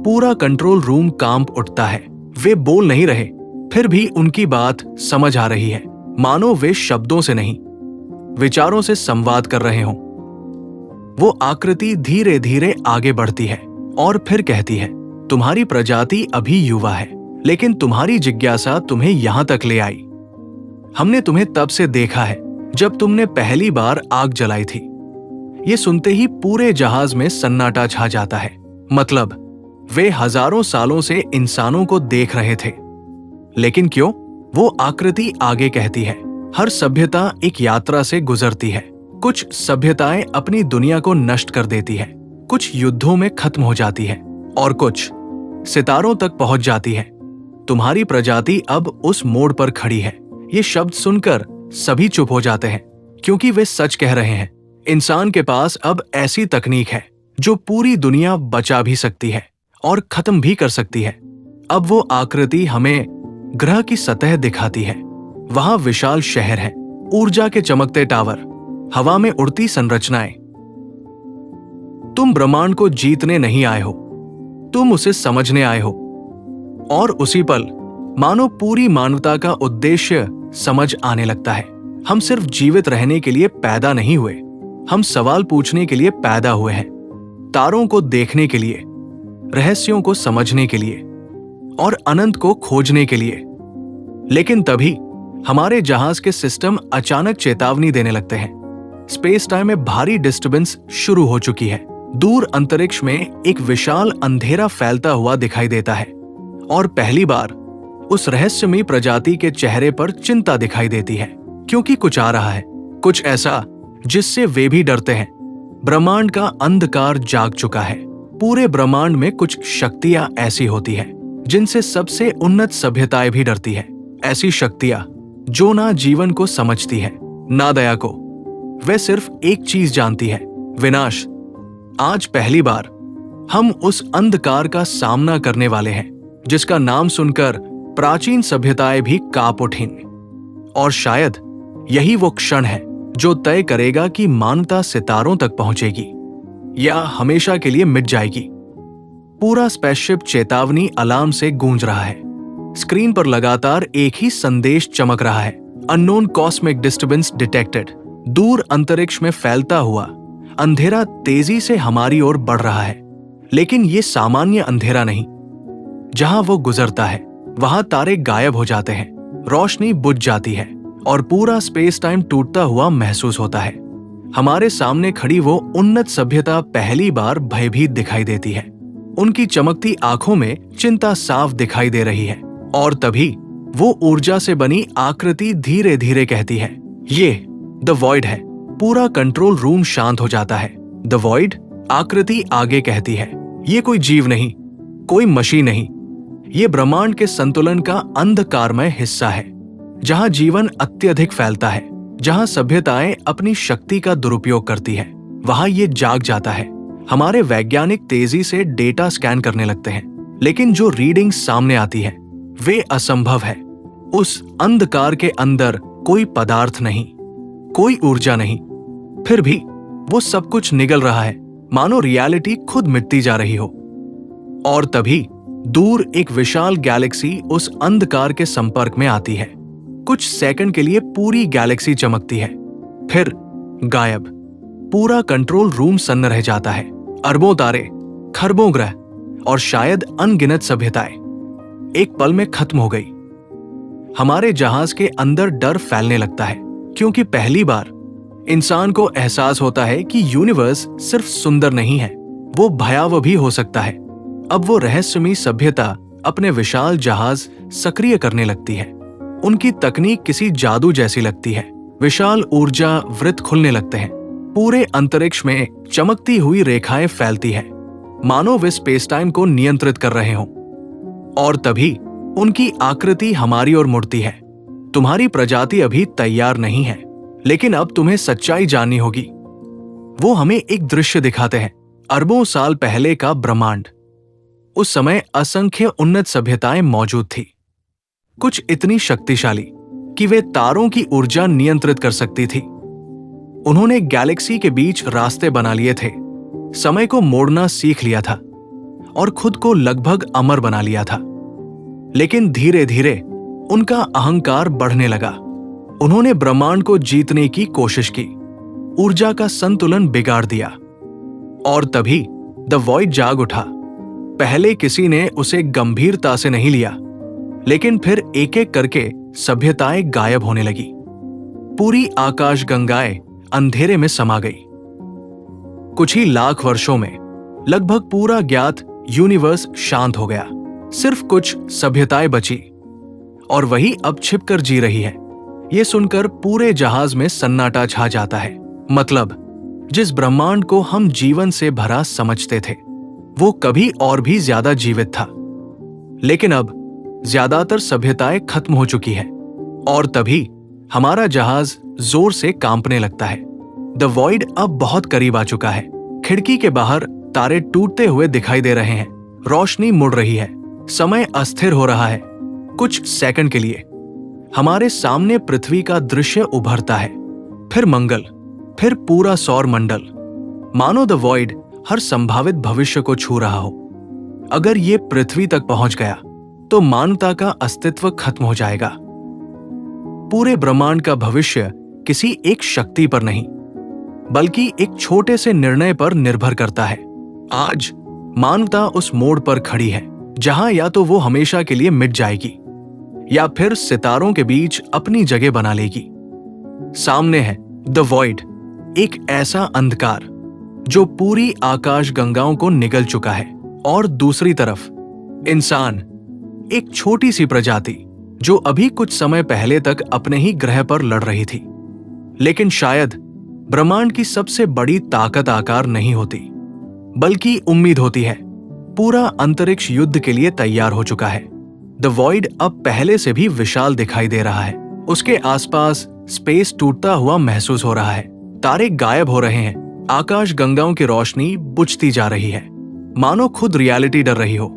पूरा कंट्रोल रूम कांप उठता है। वे बोल नहीं रहे, फिर भी उनकी बात समझ आ रही है, मानो वे शब्दों से नहीं, विचारों से संवाद कर रहे हों। वो आकृति धीरे धीरे आगे बढ़ती है और फिर कहती है, तुम्हारी प्रजाति अभी युवा है, लेकिन तुम्हारी जिज्ञासा तुम्हें यहां तक ले आई। हमने तुम्हें तब से देखा है जब तुमने पहली बार आग जलाई थी। ये सुनते ही पूरे जहाज में सन्नाटा छा जाता है। मतलब वे हजारों सालों से इंसानों को देख रहे थे। लेकिन क्यों? वो आकृति आगे कहती है, हर सभ्यता एक यात्रा से गुजरती है। कुछ सभ्यताएं अपनी दुनिया को नष्ट कर देती है, कुछ युद्धों में खत्म हो जाती है और कुछ सितारों तक पहुंच जाती है। तुम्हारी प्रजाति अब उस मोड़ पर खड़ी है। ये शब्द सुनकर सभी चुप हो जाते हैं, क्योंकि वे सच कह रहे हैं। इंसान के पास अब ऐसी तकनीक है जो पूरी दुनिया बचा भी सकती है और खत्म भी कर सकती है। अब वो आकृति हमें ग्रह की सतह दिखाती है। वहां विशाल शहर है, ऊर्जा के चमकते टावर, हवा में उड़ती संरचनाएं। तुम ब्रह्मांड को जीतने नहीं आए हो, तुम उसे समझने आए हो। और उसी पल मानो पूरी मानवता का उद्देश्य समझ आने लगता है। हम सिर्फ जीवित रहने के लिए पैदा नहीं हुए, हम सवाल पूछने के लिए पैदा हुए हैं, तारों को देखने के लिए, रहस्यों को समझने के लिए और अनंत को खोजने के लिए। लेकिन तभी हमारे जहाज के सिस्टम अचानक चेतावनी देने लगते हैं। स्पेस टाइम में भारी डिस्टर्बेंस शुरू हो चुकी है। दूर अंतरिक्ष में एक विशाल अंधेरा फैलता हुआ दिखाई देता है और पहली बार उस रहस्यमयी प्रजाति के चेहरे पर चिंता दिखाई देती है, क्योंकि कुछ आ रहा है, कुछ ऐसा जिससे वे भी डरते हैं। ब्रह्मांड का अंधकार जाग चुका है। पूरे ब्रह्मांड में कुछ शक्तियां ऐसी होती हैं जिनसे सबसे उन्नत सभ्यताएं भी डरती है। ऐसी शक्तियां जो ना जीवन को समझती है, ना दया को। वे सिर्फ एक चीज जानती है, विनाश। आज पहली बार हम उस अंधकार का सामना करने वाले हैं जिसका नाम सुनकर प्राचीन सभ्यताएं भी कांप उठीं। और शायद यही वो क्षण है जो तय करेगा कि मानवता सितारों तक पहुंचेगी या हमेशा के लिए मिट जाएगी। पूरा स्पेसशिप चेतावनी अलार्म से गूंज रहा है। स्क्रीन पर लगातार एक ही संदेश चमक रहा है, अननोन कॉस्मिक डिस्टर्बेंस डिटेक्टेड। दूर अंतरिक्ष में फैलता हुआ अंधेरा तेजी से हमारी ओर बढ़ रहा है, लेकिन ये सामान्य अंधेरा नहीं। जहां वो गुजरता है वहां तारे गायब हो जाते हैं, रोशनी बुझ जाती है और पूरा स्पेस टाइम टूटता हुआ महसूस होता है। हमारे सामने खड़ी वो उन्नत सभ्यता पहली बार भयभीत दिखाई देती है। उनकी चमकती आंखों में चिंता साफ दिखाई दे रही है। और तभी वो ऊर्जा से बनी आकृति धीरे धीरे कहती है, ये द वॉइड है। पूरा कंट्रोल रूम शांत हो जाता है। The void? आकृति आगे कहती है, ये कोई जीव नहीं, कोई मशीन नहीं, ये ब्रह्मांड के संतुलन का अंधकारमय हिस्सा है, जहां जीवन अत्यधिक फैलता है, जहां सभ्यताएं अपनी शक्ति का दुरुपयोग करती है, वहां ये जाग जाता है। हमारे वैज्ञानिक तेजी से डेटा स्कैन करने लगते हैं, लेकिन जो रीडिंग सामने आती है वे असंभव है। उस अंधकार के अंदर कोई पदार्थ नहीं, कोई ऊर्जा नहीं, फिर भी वो सब कुछ निगल रहा है, मानो रियलिटी खुद मिटती जा रही हो। और तभी दूर एक विशाल गैलेक्सी उस अंधकार के संपर्क में आती है। कुछ सेकंड के लिए पूरी गैलेक्सी चमकती है, फिर गायब। पूरा कंट्रोल रूम सन्न रह जाता है। अरबों तारे, खरबों ग्रह और शायद अनगिनत सभ्यताएं एक पल में खत्म हो गई। हमारे जहाज के अंदर डर फैलने लगता है, क्योंकि पहली बार इंसान को एहसास होता है कि यूनिवर्स सिर्फ सुंदर नहीं है, वो भयावह भी हो सकता है। अब वो रहस्यमयी सभ्यता अपने विशाल जहाज सक्रिय करने लगती है। उनकी तकनीक किसी जादू जैसी लगती है। विशाल ऊर्जा वृत्त खुलने लगते हैं। पूरे अंतरिक्ष में चमकती हुई रेखाएं फैलती हैं, मानो वे स्पेस टाइम को नियंत्रित कर रहे हों। और तभी उनकी आकृति हमारी ओर मुड़ती है। तुम्हारी प्रजाति अभी तैयार नहीं है, लेकिन अब तुम्हें सच्चाई जाननी होगी। वो हमें एक दृश्य दिखाते हैं, अरबों साल पहले का ब्रह्मांड। उस समय असंख्य उन्नत सभ्यताएं मौजूद थी, कुछ इतनी शक्तिशाली कि वे तारों की ऊर्जा नियंत्रित कर सकती थी। उन्होंने गैलेक्सी के बीच रास्ते बना लिए थे, समय को मोड़ना सीख लिया था और खुद को लगभग अमर बना लिया था। लेकिन धीरे धीरे उनका अहंकार बढ़ने लगा। उन्होंने ब्रह्मांड को जीतने की कोशिश की, ऊर्जा का संतुलन बिगाड़ दिया। और तभी द वॉइड जाग उठा। पहले किसी ने उसे गंभीरता से नहीं लिया, लेकिन फिर एक एक करके सभ्यताएं गायब होने लगी। पूरी आकाशगंगाएं अंधेरे में समा गई। कुछ ही लाख वर्षों में लगभग पूरा ज्ञात यूनिवर्स शांत हो गया। सिर्फ कुछ सभ्यताएं बची, और वही अब छिपकर जी रही है। ये सुनकर पूरे जहाज में सन्नाटा छा जाता है। मतलब, जिस ब्रह्मांड को हम जीवन से भरा समझते थे, वो कभी और भी ज्यादा जीवित था। लेकिन अब ज्यादातर सभ्यताएं खत्म हो चुकी है, और तभी हमारा जहाज जोर से कांपने लगता है। द वॉइड अब बहुत करीब आ चुका है। खिड़की के बाहर तारे टूटते हुए दिखाई दे रहे हैं। रोशनी मुड़ रही है। समय अस्थिर हो रहा है। कुछ सेकंड के लिए हमारे सामने पृथ्वी का दृश्य उभरता है, फिर मंगल, फिर पूरा सौर मंडल। मानो द वॉइड हर संभावित भविष्य को छू रहा हो। अगर ये पृथ्वी तक पहुंच गया तो मानवता का अस्तित्व खत्म हो जाएगा। पूरे ब्रह्मांड का भविष्य किसी एक शक्ति पर नहीं, बल्कि एक छोटे से निर्णय पर निर्भर करता है। आज मानवता उस मोड़ पर खड़ी है, जहां या तो वो हमेशा के लिए मिट जाएगी, या फिर सितारों के बीच अपनी जगह बना लेगी। सामने है द वॉइड, एक ऐसा अंधकार जो पूरी आकाशगंगाओं को निगल चुका है। और दूसरी तरफ इंसान, एक छोटी सी प्रजाति जो अभी कुछ समय पहले तक अपने ही ग्रह पर लड़ रही थी। लेकिन शायद ब्रह्मांड की सबसे बड़ी ताकत आकार नहीं होती, बल्कि उम्मीद होती है। पूरा अंतरिक्ष युद्ध के लिए तैयार हो चुका है। द वॉइड अब पहले से भी विशाल दिखाई दे रहा है। उसके आसपास स्पेस टूटता हुआ महसूस हो रहा है। तारे गायब हो रहे हैं। आकाश गंगाओं की रोशनी बुझती जा रही है, मानो खुद रियलिटी डर रही हो।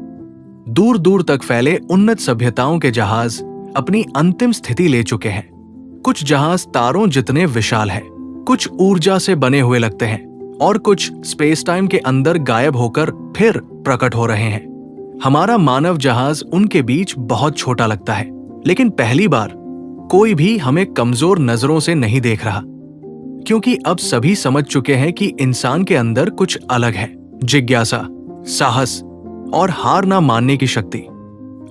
दूर दूर तक फैले उन्नत सभ्यताओं के जहाज अपनी अंतिम स्थिति ले चुके हैं। कुछ जहाज तारों जितने विशाल है, कुछ ऊर्जा से बने हुए लगते हैं, और कुछ स्पेस टाइम के अंदर गायब होकर फिर प्रकट हो रहे हैं। हमारा मानव जहाज उनके बीच बहुत छोटा लगता है, लेकिन पहली बार कोई भी हमें कमजोर नजरों से नहीं देख रहा, क्योंकि अब सभी समझ चुके हैं कि इंसान के अंदर कुछ अलग है। जिज्ञासा, साहस और हार ना मानने की शक्ति।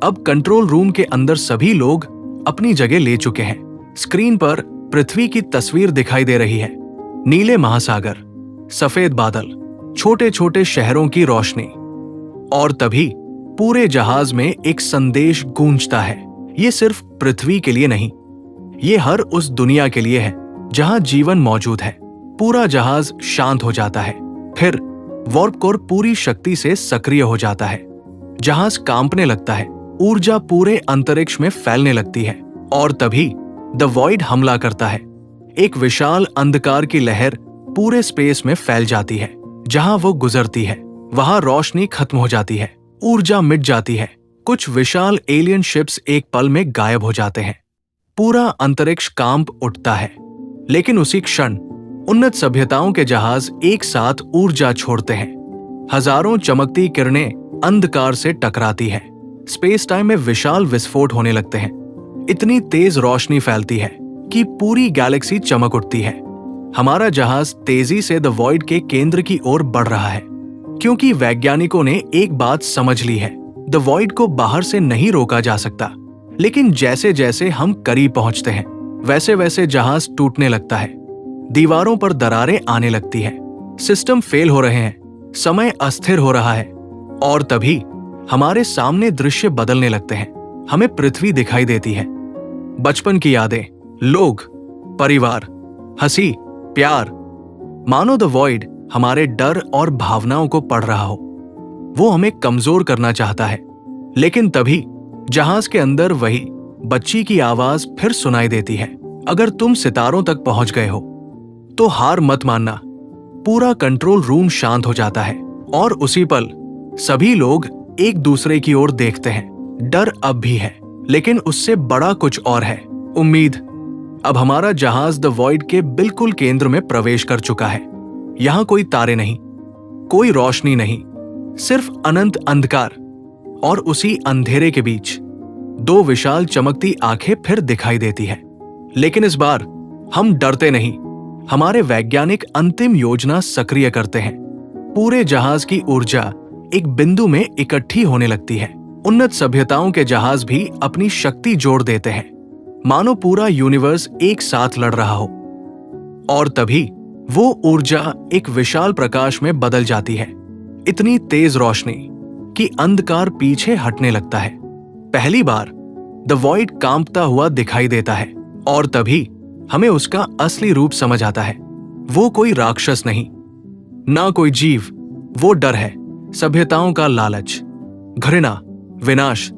अब कंट्रोल रूम के अंदर सभी लोग अपनी जगह ले चुके हैं। स्क्रीन पर पृथ्वी की तस्वीर दिखाई दे रही है। नीले महासागर, सफेद बादल, छोटे छोटे शहरों की रोशनी। और तभी पूरे जहाज में एक संदेश गूंजता है। ये सिर्फ पृथ्वी के लिए नहीं, ये हर उस दुनिया के लिए है जहां जीवन मौजूद है। पूरा जहाज शांत हो जाता है। फिर वार्प कोर पूरी शक्ति से सक्रिय हो जाता है। जहाज कांपने लगता है। ऊर्जा पूरे अंतरिक्ष में फैलने लगती है। और तभी द वॉइड हमला करता है। एक विशाल अंधकार की लहर पूरे स्पेस में फैल जाती है। जहां वो गुजरती है, वहां रोशनी खत्म हो जाती है, ऊर्जा मिट जाती है। कुछ विशाल एलियन शिप्स एक पल में गायब हो जाते हैं। पूरा अंतरिक्ष कांप उठता है। लेकिन उसी क्षण उन्नत सभ्यताओं के जहाज एक साथ ऊर्जा छोड़ते हैं। हजारों चमकती किरणें अंधकार से टकराती है। स्पेस टाइम में विशाल विस्फोट होने लगते हैं। इतनी तेज रोशनी फैलती है कि पूरी गैलेक्सी चमक उठती है। हमारा जहाज तेजी से द वॉइड के केंद्र की ओर बढ़ रहा है, क्योंकि वैज्ञानिकों ने एक बात समझ ली है, द वॉइड को बाहर से नहीं रोका जा सकता। लेकिन जैसे जैसे हम करीब पहुंचते हैं, वैसे वैसे जहाज टूटने लगता है। दीवारों पर दरारें आने लगती है, सिस्टम फेल हो रहे हैं, समय अस्थिर हो रहा है। और तभी हमारे सामने दृश्य बदलने लगते हैं। हमें पृथ्वी दिखाई देती है। बचपन की यादें, लोग, परिवार, हंसी, प्यार। मानो द वॉइड हमारे डर और भावनाओं को पढ़ रहा हो। वो हमें कमजोर करना चाहता है। लेकिन तभी जहाज के अंदर वही बच्ची की आवाज फिर सुनाई देती है, अगर तुम सितारों तक पहुंच गए हो तो हार मत मानना। पूरा कंट्रोल रूम शांत हो जाता है और उसी पल सभी लोग एक दूसरे की ओर देखते हैं। डर अब भी है, लेकिन उससे बड़ा कुछ और है, उम्मीद। अब हमारा जहाज द वॉइड के बिल्कुल केंद्र में प्रवेश कर चुका है। यहां कोई तारे नहीं, कोई रोशनी नहीं, सिर्फ अनंत अंधकार। और उसी अंधेरे के बीच दो विशाल चमकती आंखें फिर दिखाई देती है। लेकिन इस बार हम डरते नहीं। हमारे वैज्ञानिक अंतिम योजना सक्रिय करते हैं। पूरे जहाज की ऊर्जा एक बिंदु में इकट्ठी होने लगती है। उन्नत सभ्यताओं के जहाज भी अपनी शक्ति जोड़ देते हैं, मानो पूरा यूनिवर्स एक साथ लड़ रहा हो। और तभी वो ऊर्जा एक विशाल प्रकाश में बदल जाती है। इतनी तेज रोशनी कि अंधकार पीछे हटने लगता है। पहली बार द वॉइड कांपता हुआ दिखाई देता है और तभी हमें उसका असली रूप समझ आता है। वो कोई राक्षस नहीं, ना कोई जीव। वो डर है, सभ्यताओं का लालच, घृणा, विनाश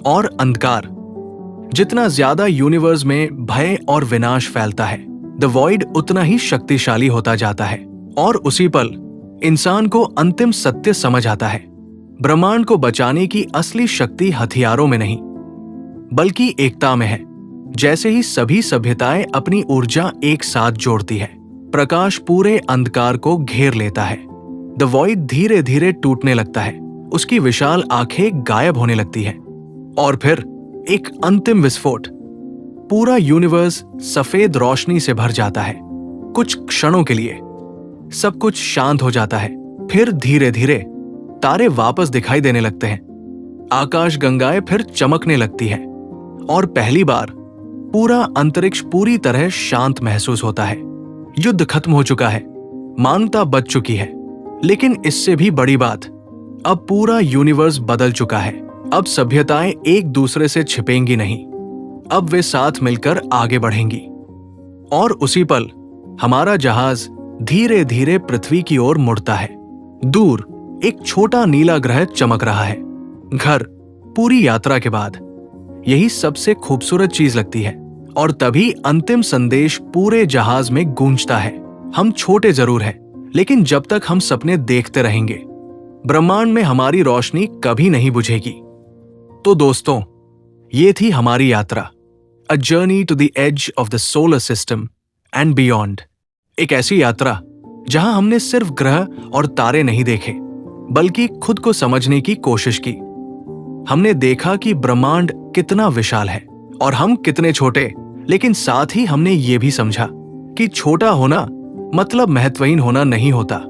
और अंधकार। जितना ज्यादा यूनिवर्स में भय और विनाश फैलता है, द वॉइड उतना ही शक्तिशाली होता जाता है। और उसी पल इंसान को अंतिम सत्य समझ आता है। ब्रह्मांड को बचाने की असली शक्ति हथियारों में नहीं, बल्कि एकता में है। जैसे ही सभी सभ्यताएं अपनी ऊर्जा एक साथ जोड़ती है, प्रकाश पूरे अंधकार को घेर लेता है। द वॉइड धीरे धीरे टूटने लगता है। उसकी विशाल आंखें गायब होने लगती हैं। और फिर एक अंतिम विस्फोट। पूरा यूनिवर्स सफेद रोशनी से भर जाता है। कुछ क्षणों के लिए सब कुछ शांत हो जाता है। फिर धीरे धीरे तारे वापस दिखाई देने लगते हैं। आकाश गंगाएं फिर चमकने लगती है और पहली बार पूरा अंतरिक्ष पूरी तरह शांत महसूस होता है। युद्ध खत्म हो चुका है, मानवता बच चुकी है। लेकिन इससे भी बड़ी बात, अब पूरा यूनिवर्स बदल चुका है। अब सभ्यताएं एक दूसरे से छिपेंगी नहीं, अब वे साथ मिलकर आगे बढ़ेंगी। और उसी पल हमारा जहाज धीरे धीरे पृथ्वी की ओर मुड़ता है। दूर एक छोटा नीला ग्रह चमक रहा है। घर। पूरी यात्रा के बाद यही सबसे खूबसूरत चीज लगती है। और तभी अंतिम संदेश पूरे जहाज में गूंजता है। हम छोटे जरूर हैं, लेकिन जब तक हम सपने देखते रहेंगे, ब्रह्मांड में हमारी रोशनी कभी नहीं बुझेगी। तो दोस्तों, ये थी हमारी यात्रा, a journey to the edge of the solar system and beyond. एक ऐसी यात्रा जहां हमने सिर्फ ग्रह और तारे नहीं देखे, बल्कि खुद को समझने की कोशिश की। हमने देखा कि ब्रह्मांड कितना विशाल है और हम कितने छोटे। लेकिन साथ ही हमने ये भी समझा कि छोटा होना मतलब महत्वहीन होना नहीं होता,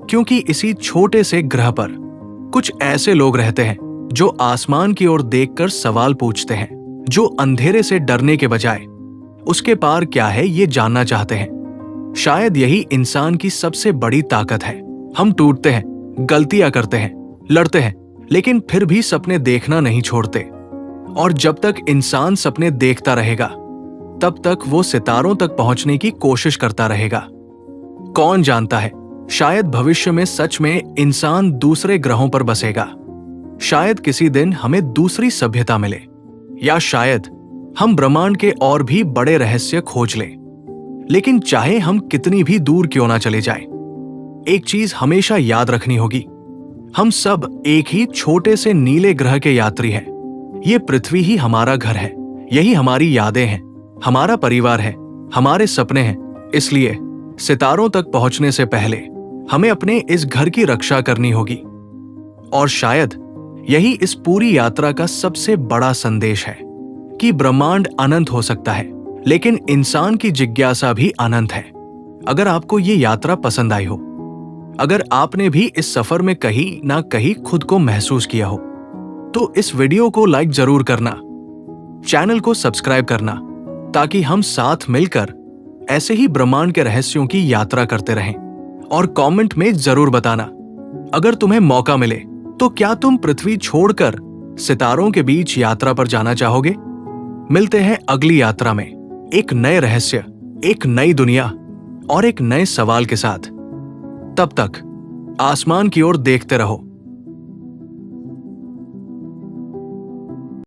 क्योंकि इसी छोटे से ग्रह पर कुछ ऐसे लोग रहते हैं जो आसमान की ओर देखकर सवाल पूछते हैं, जो अंधेरे से डरने के बजाय उसके पार क्या है ये जानना चाहते हैं। शायद यही इंसान की सबसे बड़ी ताकत है। हम टूटते हैं, गलतियां करते हैं, लड़ते हैं, लेकिन फिर भी सपने देखना नहीं छोड़ते। और जब तक इंसान सपने देखता रहेगा, तब तक वो सितारों तक पहुंचने की कोशिश करता रहेगा। कौन जानता है, शायद भविष्य में सच में इंसान दूसरे ग्रहों पर बसेगा। शायद किसी दिन हमें दूसरी सभ्यता मिले, या शायद हम ब्रह्मांड के और भी बड़े रहस्य खोज लें। लेकिन चाहे हम कितनी भी दूर क्यों ना चले जाएं, एक चीज हमेशा याद रखनी होगी, हम सब एक ही छोटे से नीले ग्रह के यात्री हैं। ये पृथ्वी ही हमारा घर है, यही हमारी यादें हैं, हमारा परिवार है, हमारे सपने हैं। इसलिए सितारों तक पहुंचने से पहले हमें अपने इस घर की रक्षा करनी होगी। और शायद यही इस पूरी यात्रा का सबसे बड़ा संदेश है कि ब्रह्मांड अनंत हो सकता है, लेकिन इंसान की जिज्ञासा भी अनंत है। अगर आपको ये यात्रा पसंद आई हो, अगर आपने भी इस सफर में कहीं ना कहीं खुद को महसूस किया हो, तो इस वीडियो को लाइक जरूर करना, चैनल को सब्सक्राइब करना, ताकि हम साथ मिलकर ऐसे ही ब्रह्मांड के रहस्यों की यात्रा करते रहें। और कमेंट में जरूर बताना, अगर तुम्हें मौका मिले तो क्या तुम पृथ्वी छोड़कर सितारों के बीच यात्रा पर जाना चाहोगे? मिलते हैं अगली यात्रा में एक नए रहस्य, एक नई दुनिया और एक नए सवाल के साथ। तब तक आसमान की ओर देखते रहो।